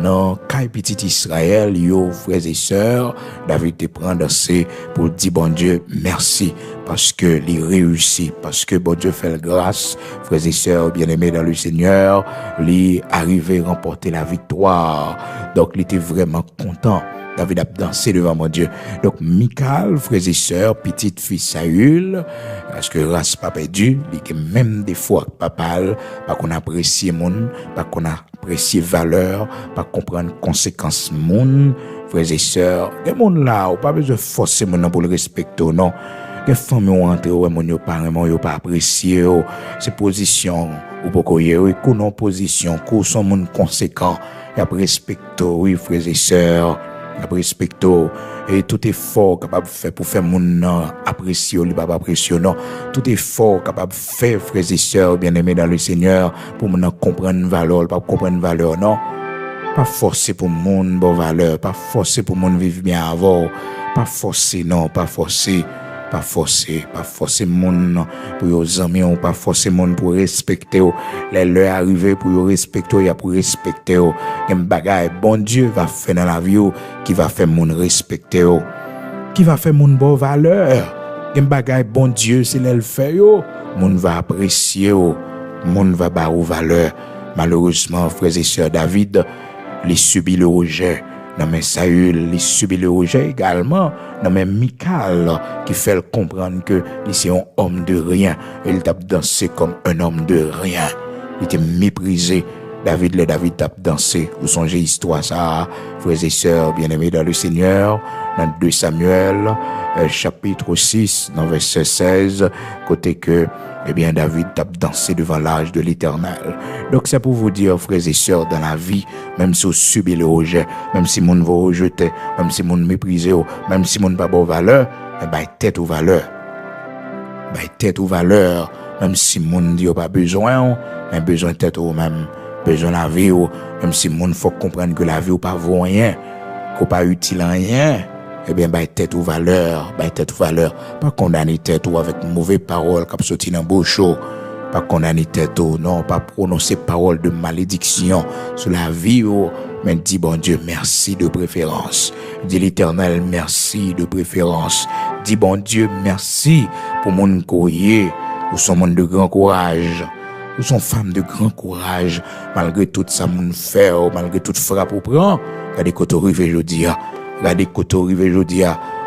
dans Kai petit Israël, frères et sœurs, David te prend danser pour dire bon Dieu merci parce que il réussit, parce que bon Dieu fait la grâce, frères et sœurs bien-aimés dans le Seigneur, il arrivé à remporter la victoire. Donc il était vraiment content. David a dansé devant mon Dieu. Donc, Michal, frères et sœurs, petite fille Saül, parce que race pas perdu, il y a même des fois papa, pas qu'on apprécie moun, pas qu'on apprécie valeur, pas comprendre conséquences moun, frères et sœurs. Les moun là, ou pas besoin de forcer moun pour le respecter, non. Les femmes ont entré, ou moun yo pas apprécié, ces positions, ou pas qu'on y ait, qu'on position, qu'on sont moun conséquent, y a respecter, oui, frères et sœurs. Respecto et tout effort capable de faire pour faire mon apprécier ou pas apprécier non tout effort capable de faire frères et sœurs bien-aimés dans le Seigneur pour mon comprendre valeur pas comprendre valeur non Pas forcer pour monde bon valeur, pas forcer pour monde vivre bien avant, pas forcer non, pas forcer. Pas forcer monde pour aux amis, ou pas forcer monde pour respecter. Les leur arriver pour respecter, y a pour respecter. Un bagage bon Dieu va faire dans la vie qui va faire monde respecter, qui va faire monde bon valeur. Un bagage bon Dieu c'est le fait monde va apprécier, monde va ba valeur. Malheureusement frères et sœurs David, il subit le rejet. Non mais Saül, il subit le rejet également. Non mais Michal, qui fait le comprendre que il c'est un homme de rien. Il tape dansé comme un homme de rien. Il était méprisé. David tape dansé. Vous songez histoire ça, frères et sœurs bien-aimés dans le Seigneur, dans 2 Samuel, chapitre 6, dans verset 16, côté que eh bien, David tape dansé devant l'âge de l'Éternel. Donc, c'est pour vous dire, frères et sœurs, dans la vie, même si vous subissez le rejet, même si vous vous rejetez, même si vous méprisez, même si vous n'avez pas de valeur, tête aux valeurs. Tête aux valeurs. Même si vous ne dites pas besoin, mais besoin de tête ou même besoin de la vie, même si vous faut comprendre que la vie n'est pas vaut rien, qu'on pas utile à rien. Eh bien, tête aux valeurs, pas condamner tête ou avec mauvaise parole, comme sorti dans bouche, pas condamner tête ou, non, pas prononcer parole de malédiction sur la vie ou, mais dis bon Dieu, merci de préférence. Dis l'Éternel, merci de préférence. Dis bon Dieu, merci pour mon courrier, ou son monde de grand courage. Ou sont femmes de grand courage, malgré tout ça moun fait, malgré toute frappe ou prend. Regardez quand on arrive aujourd'hui,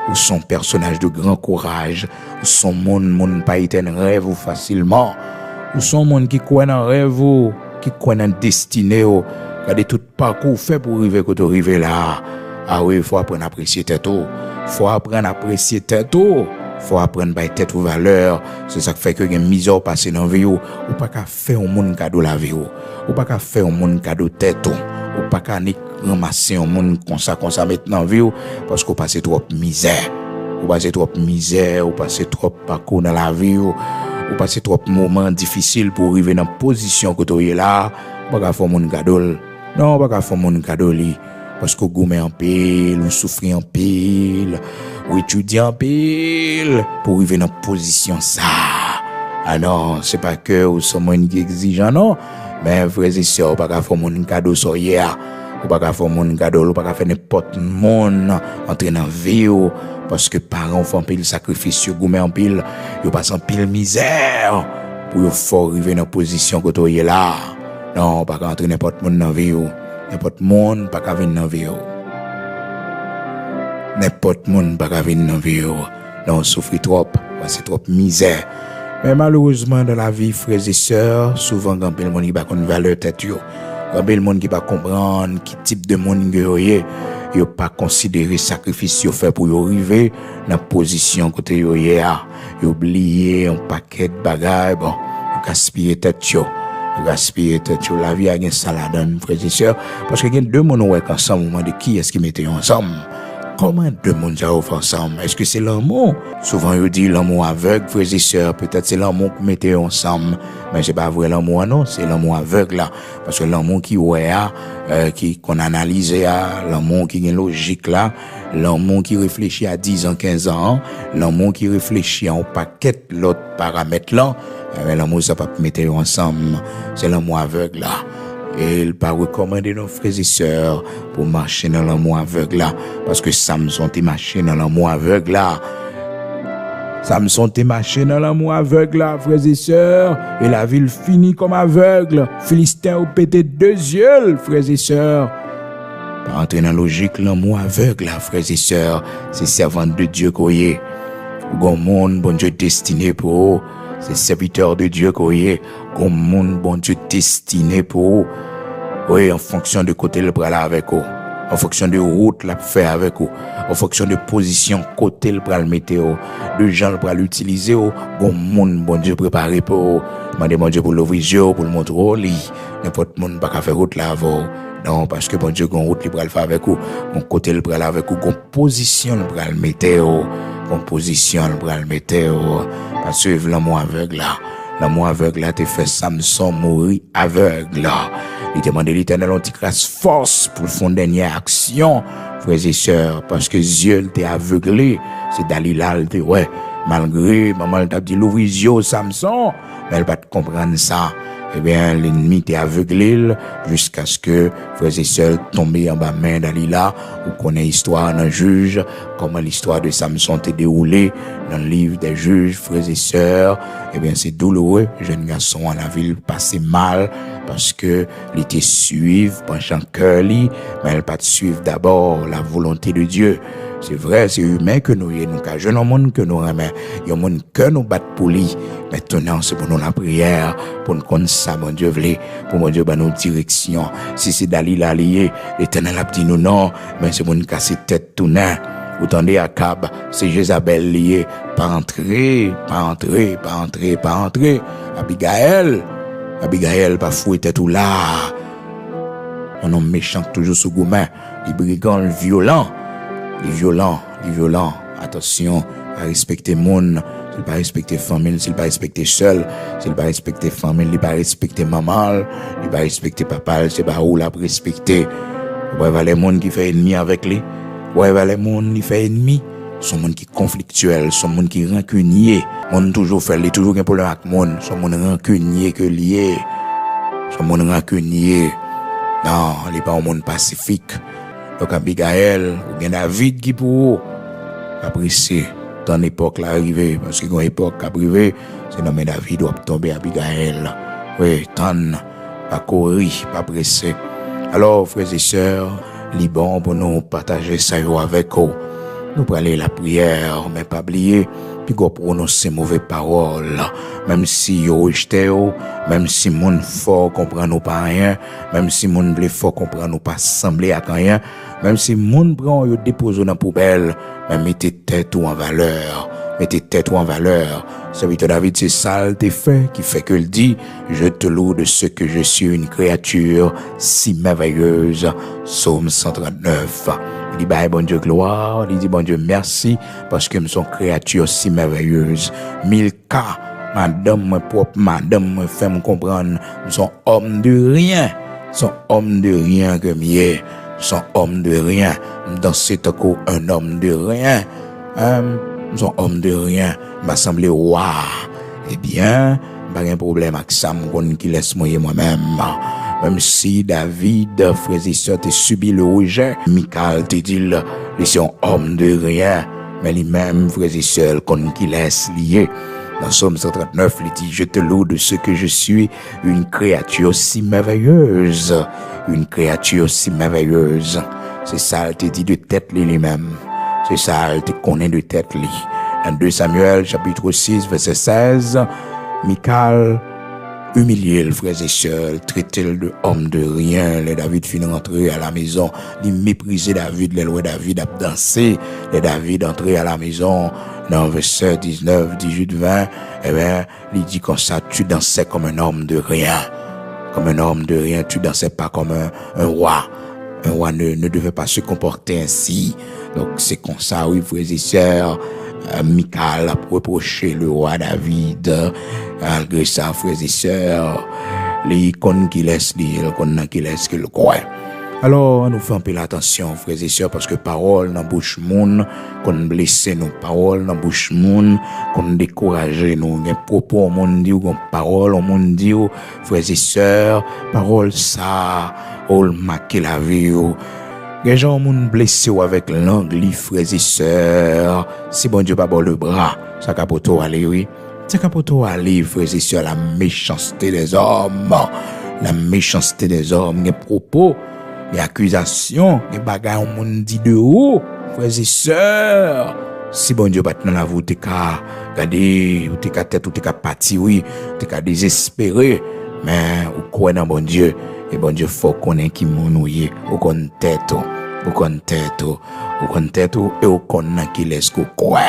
ou son personnage de grand courage, ou son monde pas été un rêve ou facilement, ou son monde qui croit dans rêve ou qui croit dans destinée. Regardez tout parcours fait pour arriver quand on arrive là. Ah oui, il faut apprendre à apprécier tête. Faut apprendre à apprécier tête. Faut apprendre à tête aux valeurs. C'est ça qui fait que y a une misère passée dans la vie. Ou pas qu'à faire un monde cadeau la vie. Ou pas qu'à faire un monde cadeau tête. Ou pas qu'à ramasser un monde comme ça maintenant dans la vie. Parce qu'on passe trop misère. Ou passe trop misère. Ou passe trop parcours dans la vie. Ou passe trop moments difficiles pour arriver dans la position que tu es là. Ou pas qu'à faire un monde cadeau. Non, pas qu'à faire un monde cadeau. Parce que vous en pile, vous souffrez en pile, vous étudiez en pile, pour arriver dans une position ça. Ah non, c'est pas que vous sommes un exigeant, non. Mais frères et sœurs, vous pas qu'à faire un cadeau sur hier. Vous pas qu'à faire un cadeau, vous pas qu'à faire n'importe monde entrer dans la vie. Parce que parents font pile sacrifice, vous en pile, vous passent en pile misère. Pour vous arriver dans une position que vous êtes là. Non, pas qu'à entrer n'importe monde dans la vie. N'importe monde pas qu'à venir dans la vie. N'importe monde pas qu'à venir dans la vie. Non, souffre trop, c'est trop misère. Mais malheureusement, dans la vie, frères et sœurs, souvent, quand le monde qui n'a pas de valeur tête, quand le monde qui n'a pas comprendre qui type de monde il n'a pas considéré sacrifice fait pour arriver dans la position côté il a oublié un paquet de bagages, bon, gaspiller tête. Gaspiller tête, la vie a une salade, frères et sœurs, parce qu'il y a deux mondes ensemble, au moment de qui est-ce qui mettait ensemble? Comment deux mondes ça ensemble? Est-ce que c'est l'amour? Souvent, on dit l'amour aveugle, frères et sœurs, peut-être c'est l'amour qui mettait ensemble, mais c'est pas vrai l'amour, non, c'est l'amour aveugle, là, parce que l'amour qui qu'on analyse, l'amour qui est logique, là, l'amour qui réfléchit à 10 ans, 15 ans, l'amour qui réfléchit à un paquet l'autre paramètres, là, mais l'amour, ça pas mettre ensemble. C'est l'amour aveugle, là. Et il pas recommander nos frères et sœurs pour marcher dans l'amour aveugle, là. Parce que Samson t'es marché dans l'amour aveugle, là. Samson t'es marché dans l'amour aveugle, là, frères et sœurs. Et la ville finit comme aveugle. Philistin ont pété 2 yeux, frères et sœurs. Pas entrer dans la logique, l'amour aveugle, là, frères et sœurs. C'est servant de Dieu qu'on y est. Bon monde, bon Dieu destiné pour eux. C'est serviteur de Dieu qu'on y est, comme monde bon Dieu destiné pour eux. Oui, en fonction de côté le bras là avec eux, en fonction de route la fait avec eux, en fonction de position côté le bras le mettre de gens le bras l'utiliser comme monde bon Dieu préparé pour eux. Mandez mon Dieu pour l'ouvrir pour le montrer n'importe monde pas qu'à faire route là avant. Non, parce que bon Dieu gon route le bras le faire avec eux, mon côté le bras là avec eux, gon position le bras le mettre position le bras le mettre pas suivre l'amour aveugle là. L'amour aveugle là te fait Samson mourir aveugle là. Il demande l'Éternel on grâce force pour faire une dernière action, frères et sœurs, parce que Dieu t'est aveuglé. C'est Dalila, ouais, malgré maman t'a dit l'ouvrir yeux Samson, mais elle va pas comprendre ça. Eh bien, l'ennemi t'est aveuglé jusqu'à ce que frères et sœurs tombent en bas main Dalila, ou connaît l'histoire d'un juge, comment l'histoire de Samson t'est déroulée dans le livre des juges, frères et sœurs. Eh bien, c'est douloureux. Jeune garçon en la ville passé mal parce que il était suivre penchant cœur li, mais elle pas de suivre d'abord la volonté de Dieu. C'est vrai, c'est humain que nous y nous jeune au monde que nous remet, il y a monde que nous battre pour lui. Maintenant, c'est pour nous la prière, pour nous connaître ça, mon Dieu voulait, pour mon Dieu, nos direction. Si c'est Dalila lié, l'Éternel a dit nous non, mais c'est pour nous casser tête tout nain. Vous tendez à Cab, c'est Jézabel lié, pas entrer. Abigail, pas fouetter tout là. Un homme méchant toujours sous gourmet, les brigands violents. Attention à respecter monde, s'il pas respecter famille, s'il pas respecter seul, s'il pas respecter famille, il pas respecter maman, il pas respecter papa, c'est pas où la respecter. Ouais, les monde qui fait ennemi avec lui. Ouais, les monde qui fait ennemi, sont monde qui conflictuel, sont monde qui rancunier. Monde toujours fait les toujours un problème avec monde, sont monde rancunier que lié. Sont monde rancunier. Non, il n'est pas un monde pacifique. Donc Abigail, ou bien David qui pour apprécier dans l'époque là arrivé, parce que quand l'époque arrivé, c'est nommé David doit tomber Abigail. Oui, tant pas courir, pas pressé. Alors frères et sœurs, Liban pour nous partager ça avec vous. Nous prenons la prière, mais pas oublier, puis qu'on prononce ces mauvaises paroles. Même si yo rejeté, même si moun fort comprend nous pas rien, même si moun blé fort comprend nous pas sembler à rien, même si moun prend yo dépose dans poubelle, mais mettez tête ou en valeur. Mettez tête ou en valeur. Serviteur David, c'est ça le fait qui fait que le dit, je te loue de ce que je suis une créature si merveilleuse. Psaume 139. Il dit, bah, bon Dieu, gloire. Il dit, bon Dieu, merci, parce que nous sommes créatures si merveilleuses. 1000 cas, madame, moi propre, madame, moi fait me comprendre, nous sommes hommes de rien. Nous sommes hommes de rien que mieux. Nous sommes hommes de rien. Dans cet coup, un homme de rien. Nous sommes hommes de rien. M'a semblé, waouh. Eh bien, pas un problème avec ça, mon qui laisse moi-même. Même si David, frères et sœurs, t'es subi le rejet, Michal te dit, ils sont hommes de rien, mais lui-même, frères et sœurs, qu'on qui laisse lié. Dans Psaume 139, il dit, je te loue de ce que je suis, une créature si merveilleuse. Une créature si merveilleuse. C'est ça, il te dit de tête lui-même. C'est ça, il te connaît de tête lui. Dans 2 Samuel, chapitre 6, verset 16, Michal, humilié le frères et sœurs, traité de homme de rien. Les David finit rentrer à la maison, il méprisait David, les lois David a dansé, les David entré à la maison, dans verset 19, 18, 20, eh bien, il dit comme ça, tu dansais comme un homme de rien. Comme un homme de rien, tu dansais pas comme un roi. Un roi ne devait pas se comporter ainsi. Donc c'est comme ça, oui, frères et sœurs, Michal a reproché le roi David, malgré ça, frères et sœurs, les icônes qui laissent les icônes qui laissent que le croit. Alors, nous faisons un peu l'attention, frères et sœurs, parce que parole dans bouche moun, qu'on blesse nos paroles dans bouche moun, qu'on décourage nous, les propos au monde dit, ou parole au monde dit, frères et sœurs, parole ça, ou marquer la vie, les gens moun blessé avec l'angle, frères et sœurs, si bon Dieu pas bon le bras, ça capoto aller, oui. Ça capoto aller, frères et sœurs, la méchanceté des hommes, les propos, les accusations, les bagages au monde dit de haut, frères et sœurs. Si bon Dieu pas dans la vous, t'es qu'à regarder, ou t'es qu'à tête, ou t'es qu'à parti, oui, t'es qu'à désespérer, mais ou quoi dans bon Dieu, et bon Dieu faut qu'on ait qui monouiller, ou qu'on tête, ou qu'on tête, et ou qu'on a qui laisse quoi.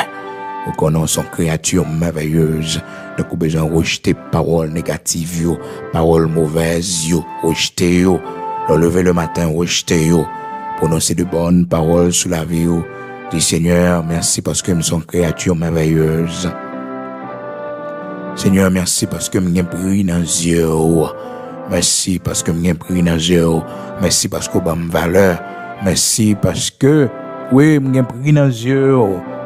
Ou qu'on sont créatures merveilleuses. Donc, on a besoin de rejeter paroles négatives, paroles mauvaises, rejeter yo. Lever le matin, rejeter yo. Prononcer de bonnes paroles sur la vie. Dis Seigneur, merci parce que nous sommes créatures merveilleuses. Seigneur, merci parce que nous avons pris dans les yeux. Merci parce que m'ai pris dans yeux. Merci parce que m'ai valeur. Merci parce que, oui, m'ai pris dans yeux.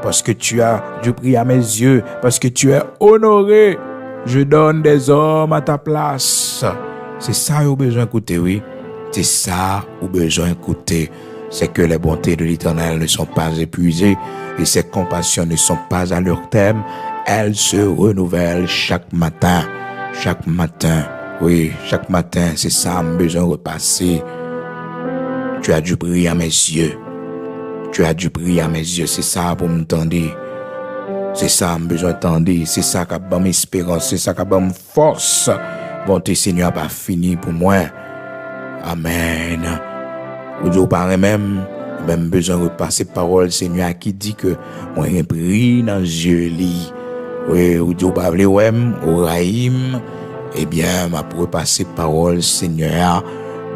Parce que tu as du prix à mes yeux. Parce que tu es honoré. Je donne des hommes à ta place. C'est ça où besoin d'écouter, oui. C'est ça où besoin d'écouter. C'est que les bontés de l'Éternel ne sont pas épuisées et ses compassions ne sont pas à leur terme. Elles se renouvellent chaque matin. Chaque matin. Oui, chaque matin, c'est ça, j'ai besoin de repasser. Tu as du prix à mes yeux. Tu as du prix à mes yeux. C'est ça pour me tendre. C'est ça, j'ai besoin de tendre. C'est ça qui a bonne espérance. C'est ça qui a bonne force. Bonté, Seigneur, pas fini pour moi. Amen. Ou Dieu paraît même besoin de repasser parole, Seigneur, qui dit que moi, j'ai pris dans les yeux. Oui, ou Dieu parle, ouais, au Raïm. Eh bien, ma pour passer parole, Seigneur,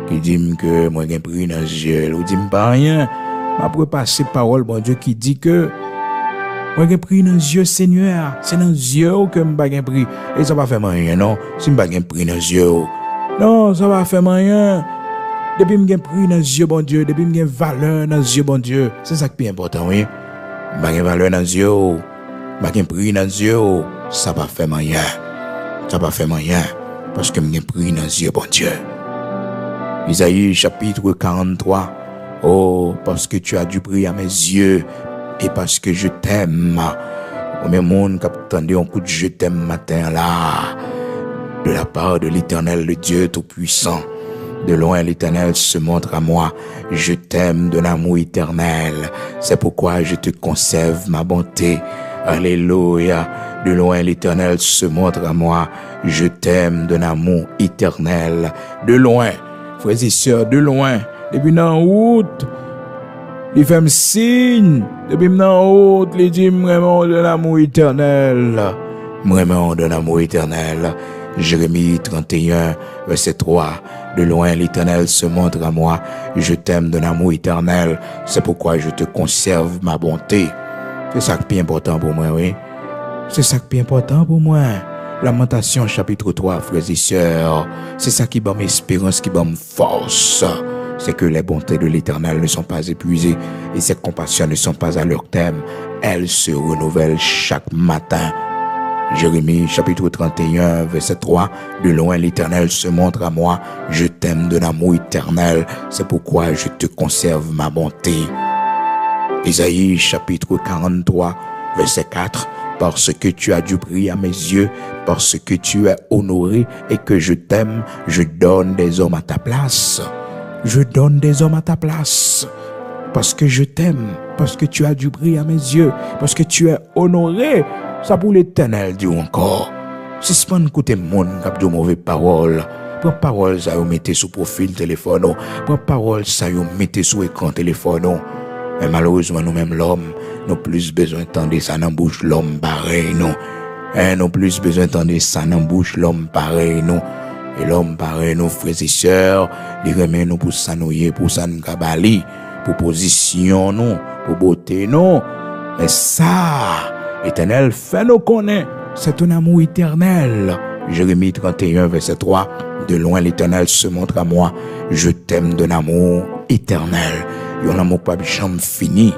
qui dit que moi, j'ai pris dans les yeux. Ou dit pas rien. Ma pour passer parole, bon Dieu, qui dit que moi, j'ai pris dans les yeux, Seigneur. C'est dans les yeux que j'ai pris. Et ça va faire rien, non? Si je n'ai pris dans les yeux. Non, ça va faire rien. Depuis que j'ai pris dans les yeux, bon Dieu. Depuis que j'ai valeur dans les yeux, bon Dieu. C'est ça qui est important, oui. J'ai valeur dans les yeux. J'ai pris dans les yeux. Ça va faire rien. Ça va faire rien. Parce que j'ai pris dans les yeux, bon Dieu. Isaïe chapitre 43. Oh, parce que tu as du prix à mes yeux. Et parce que je t'aime. Combien de monde qui a attendu un coup de je t'aime matin là. De la part de l'Éternel, le Dieu Tout-Puissant. De loin, l'Éternel se montre à moi. Je t'aime d'un amour éternel. C'est pourquoi je te conserve ma bonté. Alléluia. De loin, l'Éternel se montre à moi. Je t'aime d'un amour éternel. De loin, frères et sœurs, de loin. Depuis dans route, il fait me signe. Depuis dans route, il dit vraiment d'un amour éternel. Vraiment d'un amour éternel. Jérémie 31, verset 3. De loin, l'Éternel se montre à moi. Je t'aime d'un amour éternel. C'est pourquoi je te conserve ma bonté. C'est ça qui est important pour moi, oui. C'est ça qui est important pour moi. Lamentation chapitre 3, frères et sœurs. C'est ça qui donne m'espérance, qui donne force. C'est que les bontés de l'Éternel ne sont pas épuisées et ses compassions ne sont pas à leur terme. Elles se renouvellent chaque matin. Jérémie chapitre 31, verset 3. De loin, l'Éternel se montre à moi. Je t'aime d'un amour éternel. C'est pourquoi je te conserve ma bonté. Isaïe chapitre 43, verset 4. Parce que tu as du prix à mes yeux, parce que tu es honoré et que je t'aime, je donne des hommes à ta place. Je donne des hommes à ta place. Parce que je t'aime, parce que tu as du prix à mes yeux, parce que tu es honoré. Ça pour l'Éternel dit encore. Si ce n'est pas écouter monde qui a de mauvaises paroles, prends parole, ça vous mettez sous profil téléphone, prends parole, ça vous mettez sous écran téléphone. Mais malheureusement, nous-mêmes, l'homme, nous plus besoin d'entendre ça dans la bouche l'homme pareil, non. Nous plus besoin d'entendre ça dans la bouche l'homme pareil, non. Et l'homme pareil, nos frères et sœurs, il remet nous pour ça, nous pour ça, nous cabali, pour position, non, pour beauté, non. Mais ça, l'Éternel fait nous connaître. C'est un amour éternel. Jérémie 31, verset 3. De loin, l'Éternel se montre à moi. Je t'aime d'un amour éternel. Un amour pas jamais fini.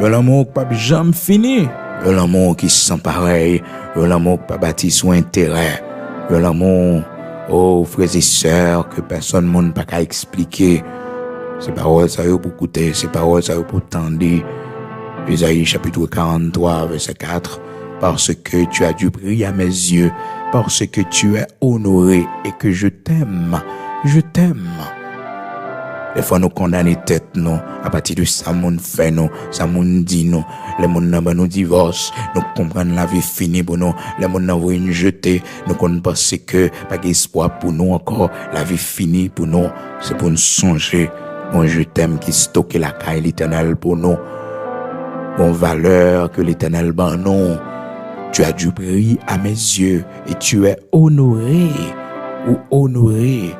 Un amour pas jamais fini. Un amour qui sent pareil. Un amour pas bâti sur intérêt. Un amour, oh, frères et sœurs, que personne ne peut pas expliquer. Ces paroles, ça y est pour écouter. Ces paroles, ça y est pour tendre. Isaïe chapitre 43, verset 4. Parce que tu as du prix à mes yeux, parce que tu es honoré et que je t'aime. Je t'aime. Des fois, nous condamnons tête, nous, à partir de ça, nous fait, nous, ça, nous dit, nous, les gens nous divorcent, nous comprenons la vie finie pour nous, les gens nous une jeter, nous pensons que, pas d'espoir pour nous encore, la vie finie pour nous, c'est pour nous songer. Moi, je t'aime qui stocke la caille l'Éternel pour nous. Bon valeur que l'Éternel ban nous. Tu as du prix à mes yeux et tu es honoré ou honoré.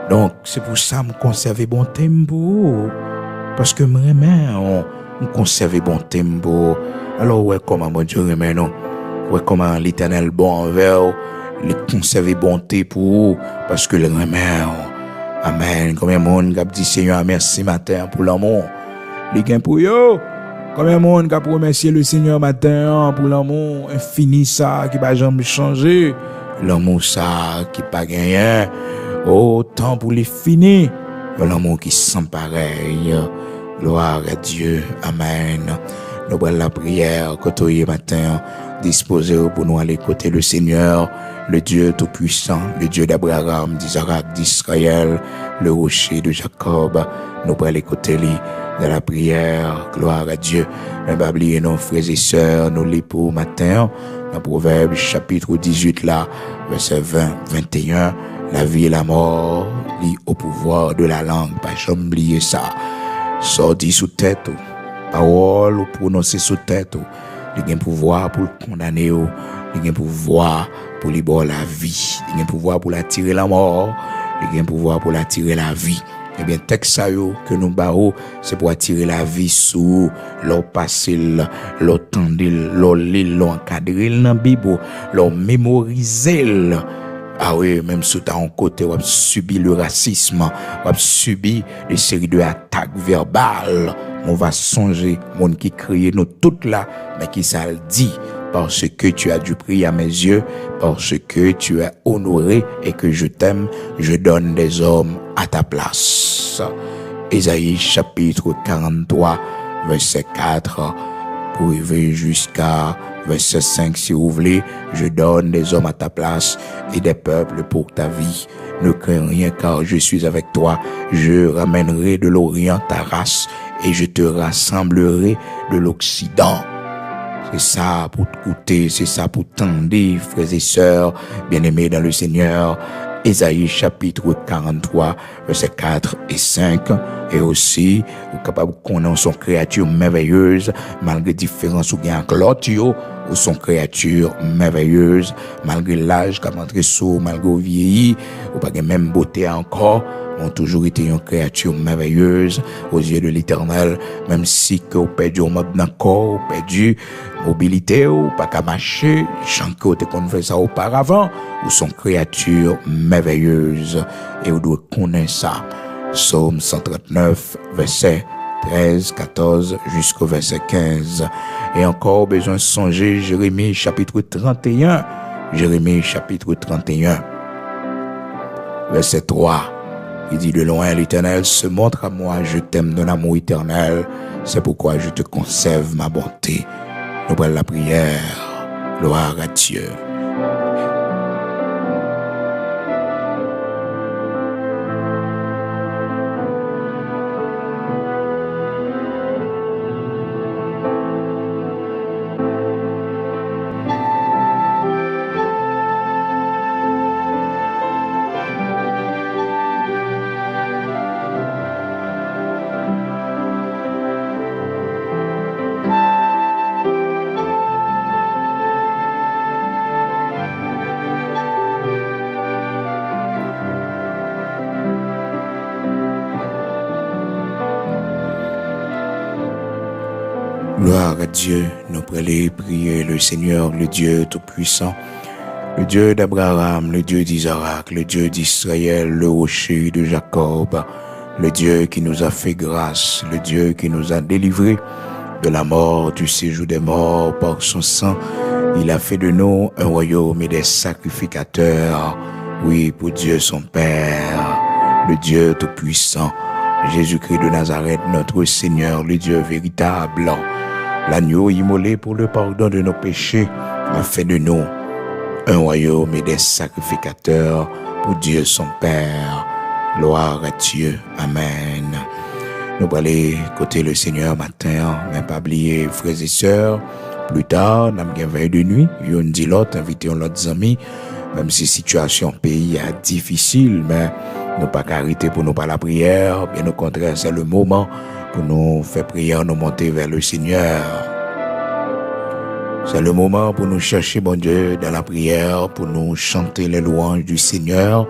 Donc, c'est pour ça que je conserve bon tempo. Parce que vraiment, on conserve bon tempo. Alors, ouais, comment mon Dieu remet non? Ouais, comment l'Éternel bon envers vous, les conserver bonté pour vous, parce que le remet. Amen. Combien de monde qui a dit Seigneur merci matin pour l'amour. Les gains pour yo. Combien de monde qui a remercié le Seigneur matin pour l'amour infini ça qui va jamais changer. L'amour ça qui pas gagné. Autant pour les finis. L'amour qui sans pareil. Gloire à Dieu. Amen. Nous prenons la prière côté matin. Disposé pour nous aller côté le Seigneur, le Dieu Tout-Puissant, le Dieu d'Abraham, d'Isaac, d'Israël, le rocher de Jacob. Nous prenons côté lui de la prière. Gloire à Dieu. Ne pas oublier nos frères et sœurs, nos l'époux matin. Dans Proverbe chapitre 18 là, verset 20-21. La vie et la mort lie au pouvoir de la langue. Pas jamais oublier ça. Sorti sous tête. Parole ou prononcer sous tête. Il y a un pouvoir pour le condamner, il y a un pouvoir pour libérer la vie, il y a un pouvoir pour l'attirer la mort, il y a un pouvoir pour l'attirer la vie. Eh bien, texte que nous barrons, c'est pour attirer la vie sous leur passé, leur tendil, leur l'île, leur encadré dans la Bible, leur mémoriser. Ah oui, même si tu as un côté, tu as subi le racisme, tu as subi des séries d'attaques verbales, on va songer, mon qui crie nous toutes là, mais qui ça le dit, parce que tu as du prix à mes yeux, parce que tu es honoré et que je t'aime, je donne des hommes à ta place. Ésaïe chapitre 43, verset 4, pour arriver jusqu'à verset 5, si vous voulez, je donne des hommes à ta place et des peuples pour ta vie. Ne crains rien car je suis avec toi. Je ramènerai de l'Orient ta race et je te rassemblerai de l'Occident. C'est ça pour te coûter, c'est ça pour t'aider, frères et sœurs, bien-aimés dans le Seigneur. Ésaïe chapitre 43, versets 4 et 5. Et aussi, vous êtes capable de connaître son créature merveilleuse, malgré différences ou bien clôture, ou son créature merveilleuse, malgré l'âge qu'a montré sous, malgré vieilli, ou pas même beauté encore, ont toujours été une créature merveilleuse aux yeux de l'Éternel, même si que vous perdu au mode d'un corps, vous perdu mobilité, ou pas qu'à marcher, chant que vous avez fait ça auparavant, ou son créature merveilleuse, et vous devez connaître ça. Psaume 139, verset 13, 14 jusqu'au verset 15. Et encore besoin de songer Jérémie chapitre 31. Jérémie chapitre 31, verset 3. Il dit de loin, l'Éternel se montre à moi, je t'aime d'un amour éternel. C'est pourquoi je te conserve ma bonté. Nous prenons la prière. Gloire à Dieu. Gloire à Dieu, nous prions prier le Seigneur, le Dieu Tout-Puissant, le Dieu d'Abraham, le Dieu d'Isaac, le Dieu d'Israël, le rocher de Jacob, le Dieu qui nous a fait grâce, le Dieu qui nous a délivrés de la mort, du séjour des morts par son sang. Il a fait de nous un royaume et des sacrificateurs, oui, pour Dieu son Père, le Dieu Tout-Puissant, Jésus-Christ de Nazareth, notre Seigneur, le Dieu véritable. L'agneau immolé pour le pardon de nos péchés a fait de nous un royaume et des sacrificateurs pour Dieu son Père. Gloire à Dieu. Amen. Nous allons aller côté le Seigneur matin, mais pas oublier frères et sœurs. Plus tard, nous avons veille de nuit, nous dit l'autre, invité l'autre amis, même si la situation pays est difficile, mais nous pas arrêter pour nous pas la prière, bien au contraire, c'est le moment pour nous faire prière, nous monter vers le Seigneur. C'est le moment pour nous chercher, bon Dieu, dans la prière, pour nous chanter les louanges du Seigneur,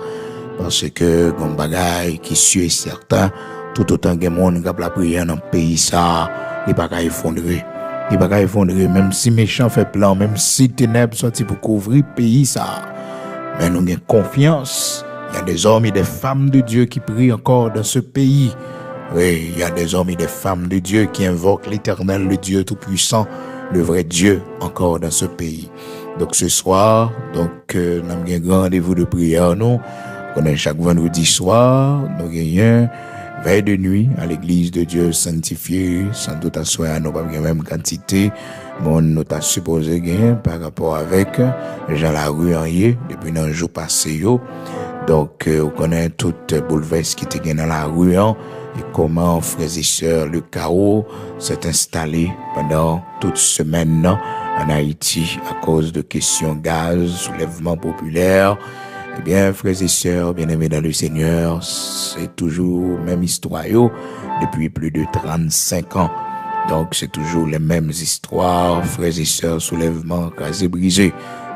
parce que, comme bagaille qui suit certain, tout autant que monde qui a la prière dans le pays, ça, il n'est pas qu'à effondrer. il va pas effondrer, même si méchant fait plan, même si ténèbres sorti pour couvrir le pays, ça. Mais nous avons confiance. Il y a des hommes et des femmes de Dieu qui prient encore dans ce pays. Oui, il y a des hommes et des femmes de Dieu qui invoquent l'Éternel, le Dieu Tout-Puissant, le vrai Dieu, encore dans ce pays. Donc ce soir, nous avons un grand rendez-vous de prière, nous. On est chaque vendredi soir, nous avons veille de nuit à l'église de Dieu sanctifiée, sans doute à soi, nous pas la même quantité, mais nous avons supposé gagner par rapport avec Jean la rue en y, depuis un jour passé. Donc, on connaît tout bouleverse qui était dans la rue, et comment, frères et sœurs, le chaos s'est installé pendant toute semaine en Haïti à cause de questions gaz, soulèvement populaire. Eh bien, frères et sœurs, bien-aimés dans le Seigneur, c'est toujours même histoire depuis plus de 35 ans. Donc, c'est toujours les mêmes histoires, frères et sœurs, soulèvement, casé, brisé.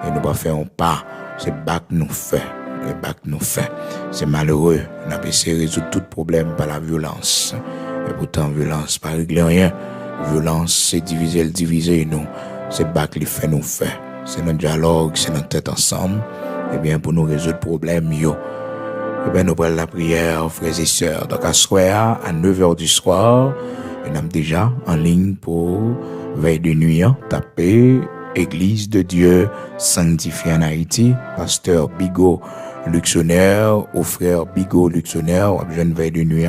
Et nous pas faisons pas. C'est bac nous fait. Le bac nous fait. C'est malheureux. On a essayé de résoudre tout problème par la violence. Et pourtant, violence, pas régler rien. Violence, c'est diviser le diviser, nous. C'est bac qui fait nous fait. C'est notre dialogue, c'est notre tête ensemble. Eh bien, pour nous résoudre le problème, eh bien, nous prenons la prière, frères et sœurs. Donc, à soir, à 9h du soir, nous sommes déjà en ligne pour veille de nuit, taper Église de Dieu sanctifiée en Haïti, pasteur Bigot Luxonnaire, au frère Bigot Luxonnaire, ou jeune veille de nuit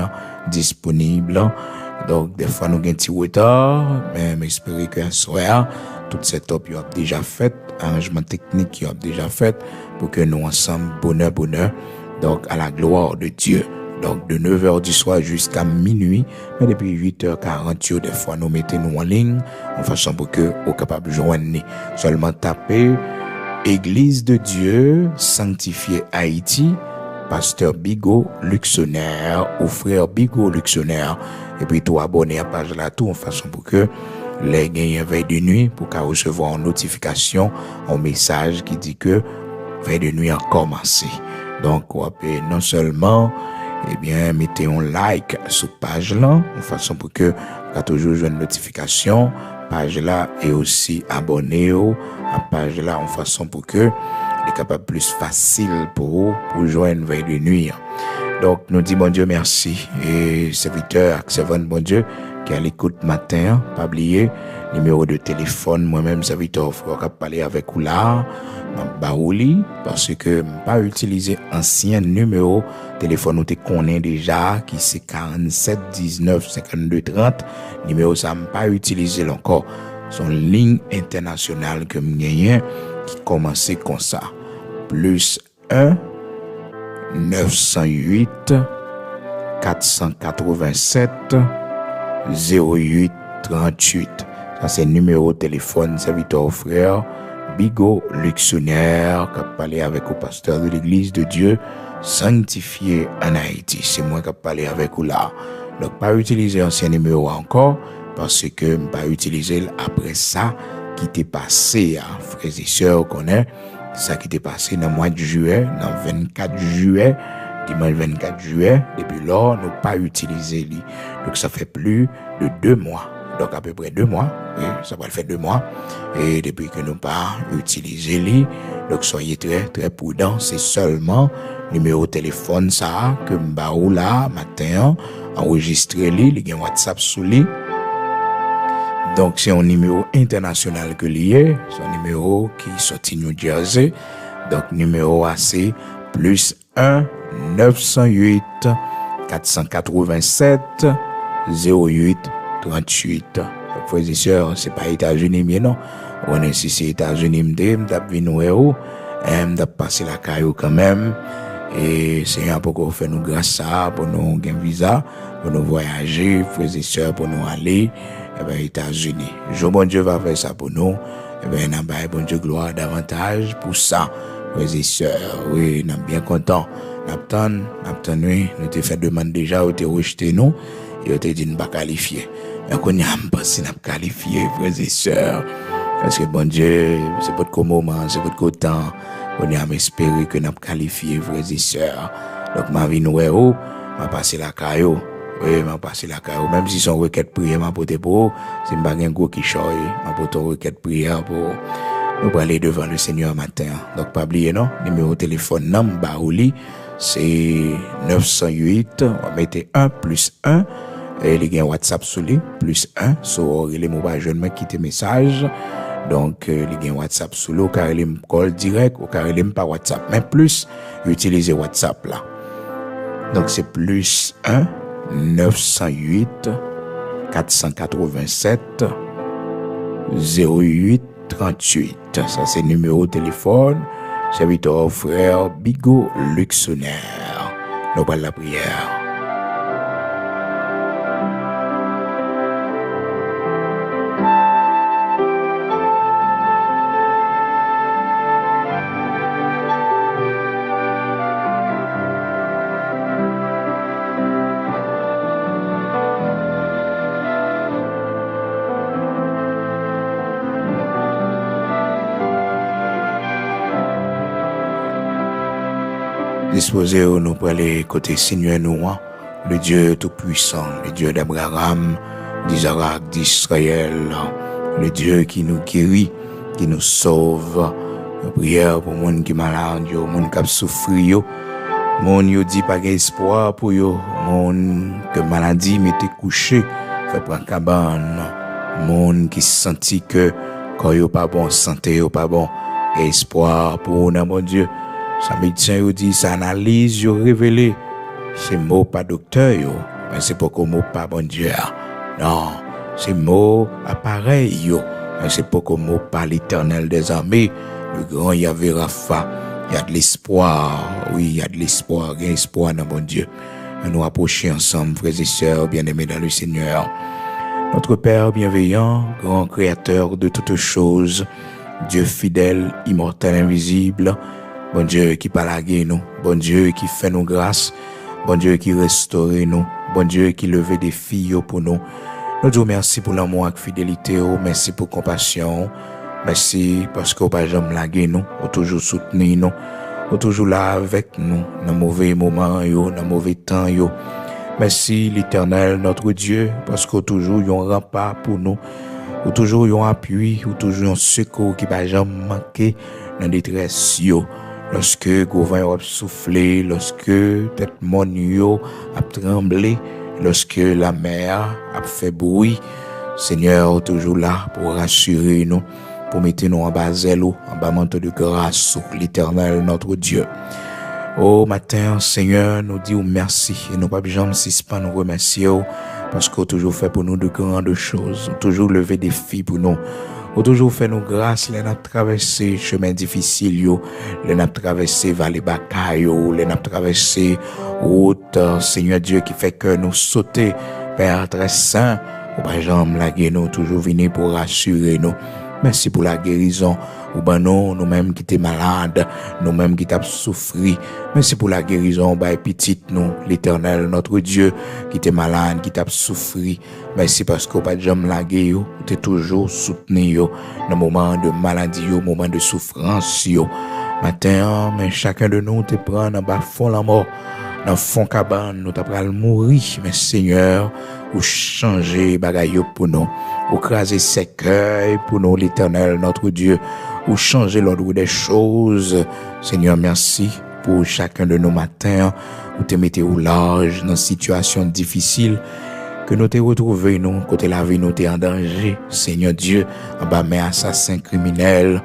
disponible. Donc, des fois, nous avons un petit retard, mais j'espère qu'à soir, tout setup y a déjà fait, arrangement technique y a déjà fait, pour que nous ensemble, bonheur, donc à la gloire de Dieu. Donc de 9h du soir jusqu'à minuit, mais depuis 8h40, des fois nous mettons nous en ligne, en façon pour que vous capable de joindre. Seulement taper Église de Dieu sanctifiée Haïti, pasteur Bigot Luxonnaire, ou frère Bigot Luxonnaire, et puis tout abonner à la page là, tout en façon pour que les gagnants veille de nuit, pour qu'à recevoir une notification, un message qui dit que veille de nuit a commencé. Donc, non seulement, eh bien, mettez un like sur page là, de façon pour que, vous toujours une notification, page là, et aussi abonnez à page là, en façon pour que, il est capable plus facile pour vous, pour joindre veille de nuit. Donc, nous disons bon Dieu merci, et serviteur, servante bon Dieu, qui est à l'écoute matin, pas oublier, numéro de téléphone, moi-même, serviteur, faut parler avec vous là, Baouli, parce que pas utiliser ancien numéro téléphone nous te connaît déjà qui c'est 47 19 52 30 numéro ça pas utiliser encore son ligne internationale que m'gagne qui commençait comme ça plus 1 908 487 08 38. Ça c'est numéro de téléphone serviteur frère Bigot Luxonnaire, qui a parlé avec le pasteur de l'église de Dieu sanctifié en Haïti. C'est moi qui a parlé avec vous là. Donc, pas utiliser ancien numéro encore, parce que pas utiliser après ça qui t'est passé, frères et sœurs, connaît ça qui t'est passé dans le mois de juillet, dans le 24 juillet, dimanche 24 juillet, depuis là, nous pas utiliser lui. Donc, ça fait plus de 2 mois. Donc, à peu près 2 mois. Oui, ça va le faire 2 mois. Et depuis que nous pas utilisé lui, donc soyez très, très prudents. C'est seulement numéro de téléphone, ça, que m'baou là, matin, enregistré lui, il y a un WhatsApp sous lui. Donc, c'est un numéro international que lié. C'est un numéro qui sorti New Jersey. Donc, numéro AC, plus 1 908 487 08 38. Frères et sœurs, c'est pas États-Unis, mais non. On est ici, c'est États-Unis, m'dap vinu où, m'dap passer la caillou quand même. Et c'est un peu qu'on fait nous grâce à, pour nous gagner visa, pour nous voyager, frères et sœurs, pour nous aller, États-Unis. Je bon Dieu va faire ça pour nous. N'a pas bon Dieu gloire davantage pour ça. Frères et sœurs, oui, nous sommes bien contents. Nous oui, nous t'ai fait demande déjà, nous t'ai rejeté nous, et nous t'ai dit nous pas qualifié. Mais qu'on y a pas si nous qualifié, frères et sœurs. Parce que bon Dieu, c'est pas de moment, c'est pas de temps. On y a espéré que nous qualifié, frères et sœurs. Donc, ma vie nous est où? Ma passé la caillou. Oui, m'a passé la caille. Même si son requête prière m'a porté pour, c'est pas un gros qui choye, m'a porté requête prière pour nous aller devant le Seigneur matin. Donc pas oublier non, numéro de téléphone number c'est 908, on va mettre 1 plus 1 et il y a un WhatsApp sous lui plus 1 sur les mobiles jeunes qui te message. Donc il y a un WhatsApp sous lui car il me call direct ou car il me pas WhatsApp mais plus utiliser WhatsApp là. Donc c'est plus 1 908 487 08 38. Ça c'est numéro de téléphone. Serviteur frère Bigot Luxonnaire. Nous parlons la prière. Disposez-vous nous pour aller côté Seigneur nous, le Dieu tout-puissant, le Dieu d'Abraham, d'Isaac, d'Israël, le Dieu qui nous guérit, qui nous sauve. Nous prions pour les gens qui sont malades, les gens qui souffrent, les gens qui dit pas d'espoir pour eux, les gens que maladie mette couché, fait prendre cabane, les gens qui sentent que quand ils pas bon, santé pas bon, espoir pour nous, mon Dieu. Ça médecin dit, ça analyse, yo révélé. C'est mot pas docteur, yo. Mais c'est pas comme mot pas bon Dieu. Non. C'est mot appareil, yo. Mais c'est pas comme mot pas l'Éternel des armées. Le grand Yahvé Rapha. Il y a de l'espoir. Oui, il y a de l'espoir. Il y a espoir dans mon Dieu. Et nous approcher ensemble, frères et sœurs, bien-aimés dans le Seigneur. Notre Père bienveillant, grand créateur de toutes choses, Dieu fidèle, immortel, invisible, bon Dieu qui palague nous, bon Dieu qui fait nous grâce, bon Dieu qui restaure nous, bon Dieu qui leve des filles pour nous. Nous disons merci pour l'amour et la fidélité, merci pour la compassion, merci parce que vous pas jamais lagué nous, vous toujours soutenu nous, vous toujours là avec nous, dans mauvais moments, dans mauvais temps. Merci l'Éternel, notre Dieu, parce que toujours un rempart pour nous, ou toujours un appui, ou toujours un secours qui va jamais manquer dans la détresse. Lorsque le gouvernement a soufflé, lorsque tête mon a tremblé, lorsque la mer a fait bruit, Seigneur toujours là pour rassurer nous, pour mettre nous en bas zèle, en bas manteau de grâce sur l'Éternel notre Dieu. Au matin, Seigneur, nous disons merci et nous pas besoin suspendre nous remercier parce que toujours fait pour nous de grandes choses, toujours levé des défis pour nous. Ou toujours fait nous grâce, les n'a traversé chemin difficile, les n'a traversé vallée bataille, les n'a traversé route, Seigneur Dieu, qui fait que nous sauter, Père très saint, ou par exemple, la guerre nous toujours venir pour rassurer nous. Merci pour la guérison. Ou ben non, nous-mêmes qui étaient malades, nous-mêmes qui t'avons souffri. Merci pour la guérison, bah, petite nous, l'Éternel, notre Dieu, qui était malade, qui t'a souffri. Merci parce que pas de jamais lagué, yo, t'es toujours soutenu, yo, dans moment de maladie, yo, moment de souffrance, yo. Matin, mais chacun de nous te prend dans bas fond la mort. Dans fond cabane, nous t'apprenons mourir, mais Seigneur, ou changer bagaille pour nous, ou craser ses cœurs pour nous, l'Éternel, notre Dieu, ou changer l'ordre des choses. Seigneur, merci pour chacun de nos matins, où te mettez au large dans une situation difficile, que nous te retrouvons, nous, côté la vie, nous t'es en danger. Seigneur Dieu, en bas, mais assassins criminels,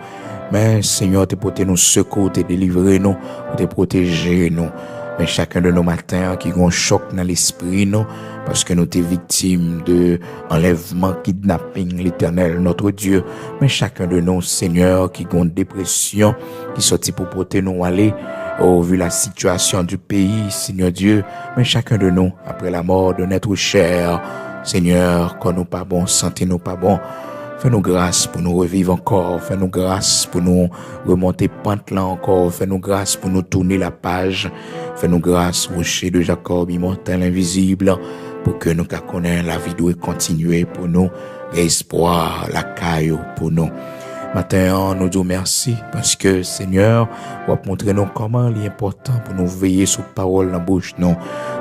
mais Seigneur, te porter nous secours, te délivrer nous, te protéger nous. Mais chacun de nos matins qui ont un choc dans l'esprit, nous, parce que nous sommes victimes de enlèvement, kidnapping, l'Éternel, notre Dieu. Mais chacun de nous, Seigneur, qui ont une dépression, qui sortit pour porter nous aller, vu la situation du pays, Seigneur Dieu. Mais chacun de nous, après la mort de notre chair, Seigneur, quand nous pas bon, santé nous pas bon, fais-nous grâce pour nous revivre encore. Fais-nous grâce pour nous remonter pente là encore. Fais-nous grâce pour nous tourner la page. Fais-nous grâce, rocher de Jacob, immortel, invisible, pour que nous connaissions la vie doit continuer pour nous. Espoir, la caille pour nous. Matin, nous disons merci parce que, Seigneur, vous avez montré nous comment il est important pour nous veiller sur parole dans la bouche, non.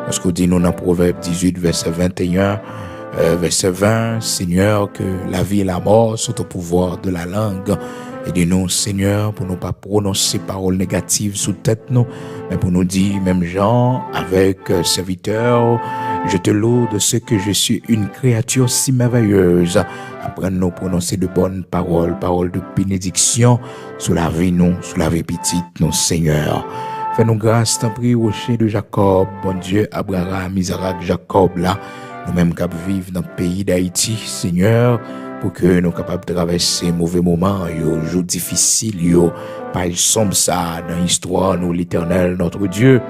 Parce que dit nous dans Proverbe 18, verset 21, verset 20, Seigneur, que la vie et la mort sont au pouvoir de la langue. Aidez-nous, Seigneur, pour ne pas prononcer paroles négatives sous tête, nous, mais pour nous dire, même Jean, avec serviteur, je te loue de ce que je suis une créature si merveilleuse. Apprends-nous à prononcer de bonnes paroles, paroles de bénédiction sur la vie, nous, sur la vie petite, nous, Seigneur. Fais-nous grâce, t'en prie, rocher de Jacob, bon Dieu, Abraham, Isaac, Jacob, là, nous-mêmes qui vivons dans le pays d'Haïti, Seigneur, pour que nous soyons capables de traverser mauvais moments, jours difficiles, page sombre ça, dans l'histoire, nous, l'Éternel, notre Dieu.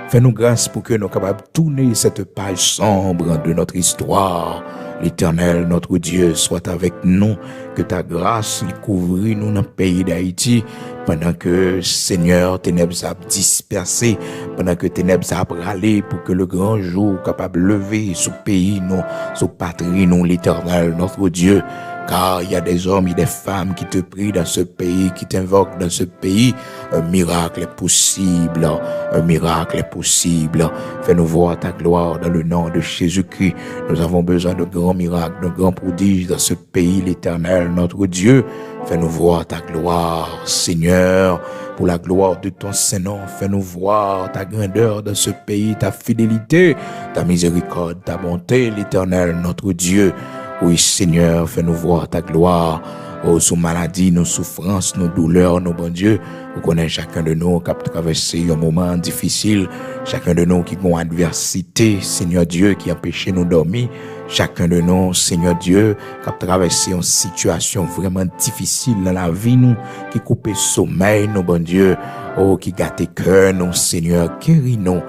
Fais-nous grâce pour que nous soyons capables de tourner cette page sombre de notre histoire. L'Éternel, notre Dieu, soit avec nous, que ta grâce couvre nous dans le pays d'Haïti, pendant que, Seigneur, ténèbres a dispersé, pendant que ténèbres a râlé, pour que le grand jour capable de lever sous pays, nous, sous patrie, nous, l'Éternel, notre Dieu. Car il y a des hommes et des femmes qui te prient dans ce pays, qui t'invoquent dans ce pays. Un miracle est possible. Un miracle est possible. Fais-nous voir ta gloire dans le nom de Jésus-Christ. Nous avons besoin de grands miracles, de grands prodiges dans ce pays, l'Éternel, notre Dieu. Fais-nous voir ta gloire, Seigneur, pour la gloire de ton Saint-Nom. Fais-nous voir ta grandeur dans ce pays, ta fidélité, ta miséricorde, ta bonté, l'Éternel, notre Dieu. Oui, Seigneur, fais-nous voir ta gloire. Oh, sous maladie, nos souffrances, nos douleurs, nos bon Dieu. Vous connaissez chacun de nous qui a traversé un moment difficile. Chacun de nous qui a une adversité, Seigneur Dieu, qui empêche nous dormir. Chacun de nous, Seigneur Dieu, qui a traversé une situation vraiment difficile dans la vie, nous, qui coupe le sommeil, nos bon Dieu. Oh, qui gâte cœur, nous, Seigneur, guéris-nous.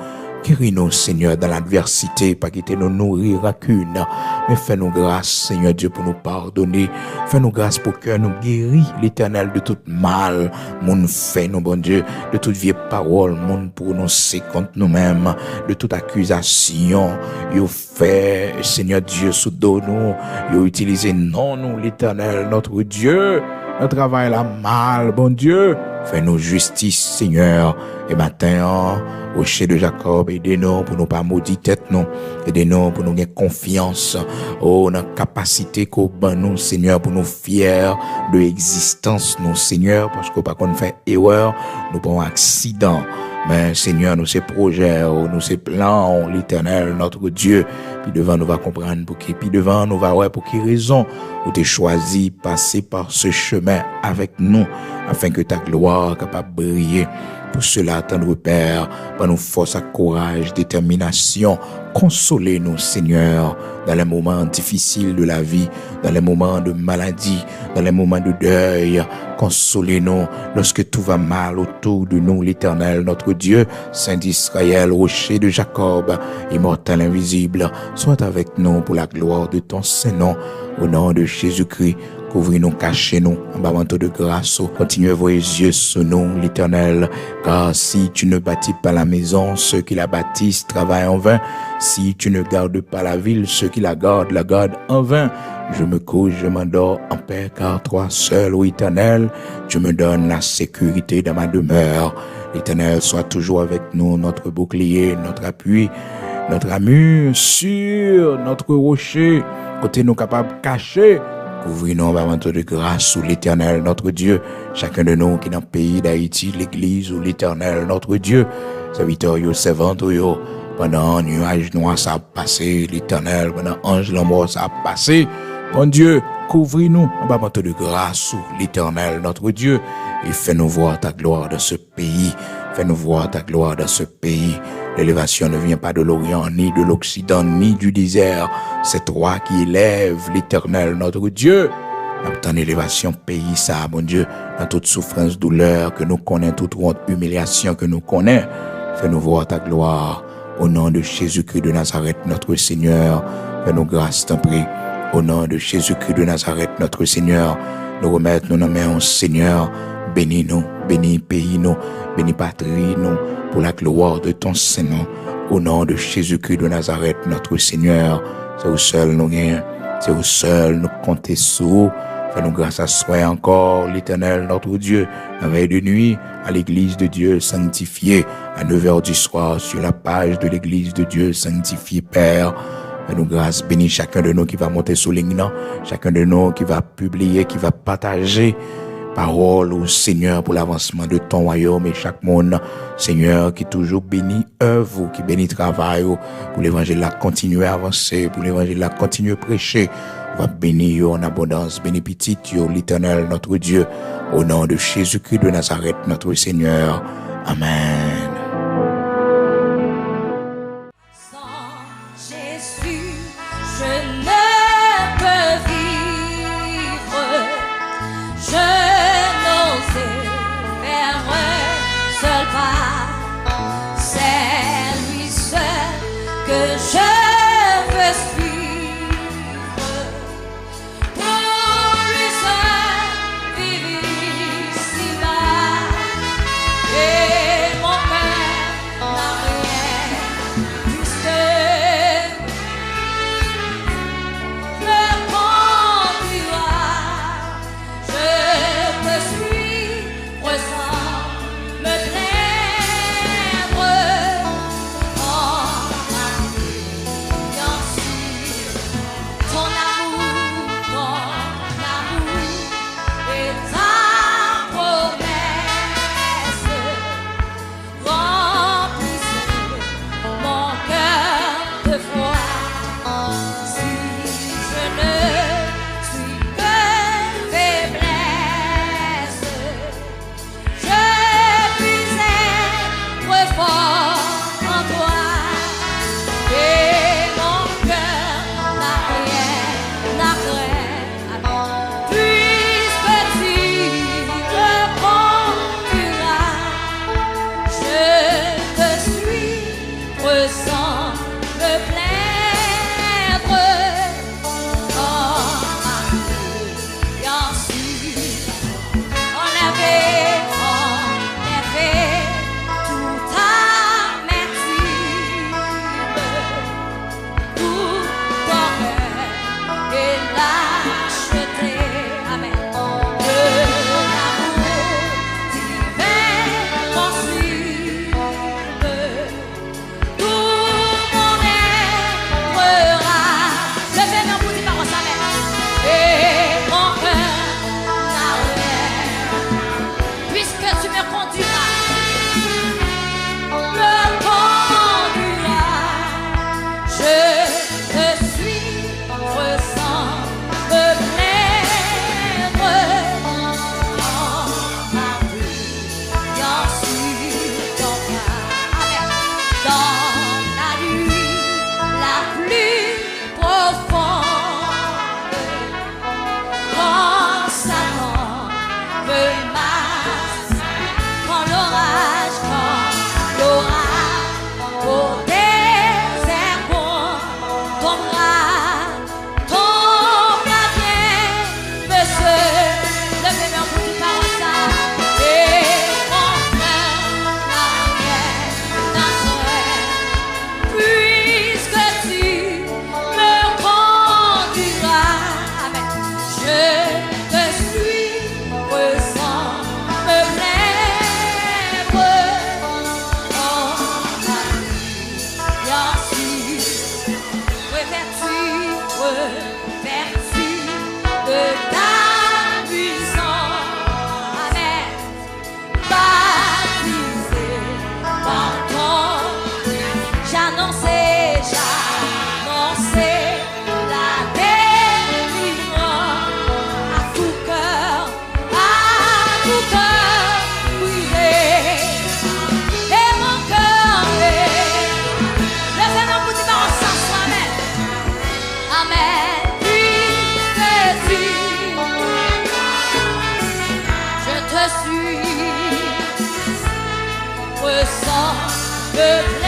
Guéris-nous, Seigneur, dans l'adversité, pas quitter nous nourrir racune. Mais fais-nous grâce, Seigneur Dieu, pour nous pardonner. Fais-nous grâce pour que nous guéris l'Éternel de tout mal. Mon fait, nous, bon Dieu, de toute vieille parole, mon prononcer contre nous-mêmes, de toute accusation. Yo fait, Seigneur Dieu, sous dos nous. Yo utilisé non, nous, l'Éternel, notre Dieu. Notre travail là mal, bon Dieu. Fais-nous justice, Seigneur. Et matin, rocher de Jacob, aidez-nous pour nous pas maudire tête, non. Aidez-nous pour nous gagner confiance. Oh, dans la capacité qu'on ban nous, Seigneur, pour nous fiers de l'existence, nous, Seigneur, parce qu'on pas qu'on fait erreur, nous pas un accident. Mais, Seigneur, nous, ces projets, nous, ces plans, l'Éternel, notre Dieu. Puis devant, nous va comprendre pour qui, puis devant, nous va, ouais, pour qui raison, où t'es choisi, passer par ce chemin avec nous, afin que ta gloire capable de briller. Pour cela, tendre Père, par nos forces, courage, détermination, consolez-nous, Seigneur, dans les moments difficiles de la vie, dans les moments de maladie, dans les moments de deuil. Consolez-nous lorsque tout va mal autour de nous, l'Éternel, notre Dieu, Saint d'Israël, rocher de Jacob, immortel invisible, sois avec nous pour la gloire de ton Saint-Nom, au nom de Jésus-Christ. Couvrez-nous, cachez-nous, en bas manteau de grâce. Continuez vos yeux sur nous, l'Éternel. Car si tu ne bâtis pas la maison, ceux qui la bâtissent travaillent en vain. Si tu ne gardes pas la ville, ceux qui la gardent en vain. Je me couche, je m'endors en paix, car toi seul, ô Éternel, tu me donnes la sécurité dans ma demeure. L'Éternel soit toujours avec nous, notre bouclier, notre appui, notre armure, sur notre rocher, côté nous capables de cacher. Couvrez-nous par manteau de grâce sous l'Éternel, notre Dieu. Chacun de nous qui est dans le pays d'Haïti, l'Église ou l'Éternel, notre Dieu. Serviteurs, servantes, pendant un nuage noir, ça a passé, l'Éternel, pendant ange la mort, ça a passé. Mon Dieu, couvrez-nous par manteau de grâce sous l'Éternel, notre Dieu. Et fais-nous voir ta gloire dans ce pays. Fais-nous voir ta gloire dans ce pays. L'élévation ne vient pas de l'Orient, ni de l'Occident, ni du désert. C'est toi qui élèves l'Éternel, notre Dieu. Dans ton élévation, pays ça, mon Dieu, dans toute souffrance, douleur que nous connaissons, toute honte, humiliation que nous connaissons. Fais-nous voir ta gloire. Au nom de Jésus-Christ de Nazareth, notre Seigneur. Fais-nous grâce, t'en prie. Au nom de Jésus-Christ de Nazareth, notre Seigneur. Nous remettons nos mains au Seigneur. Bénis-nous, bénis pays-nous, bénis patrie-nous, pour la gloire de ton Saint-Nom. Au nom de Jésus-Christ de Nazareth, notre Seigneur. C'est au seul nous gagnons, c'est au seul nous comptons sur. Fais-nous grâce à soi encore, l'Éternel, notre Dieu, la veille de nuit, à l'église de Dieu sanctifiée, à 9h du soir, sur la page de l'église de Dieu sanctifiée, Père. Fais-nous grâce, bénis chacun de nous qui va monter sous ligne, chacun de nous qui va publier, qui va partager parole au Seigneur pour l'avancement de ton royaume et chaque monde, Seigneur, qui toujours bénit œuvre, qui bénit travail, pour l'évangile à continuer à avancer, pour l'évangile à continuer à prêcher, va bénir en abondance, bénis petit, l'Éternel, notre Dieu, au nom de Jésus-Christ de Nazareth, notre Seigneur. Amen. Ressens le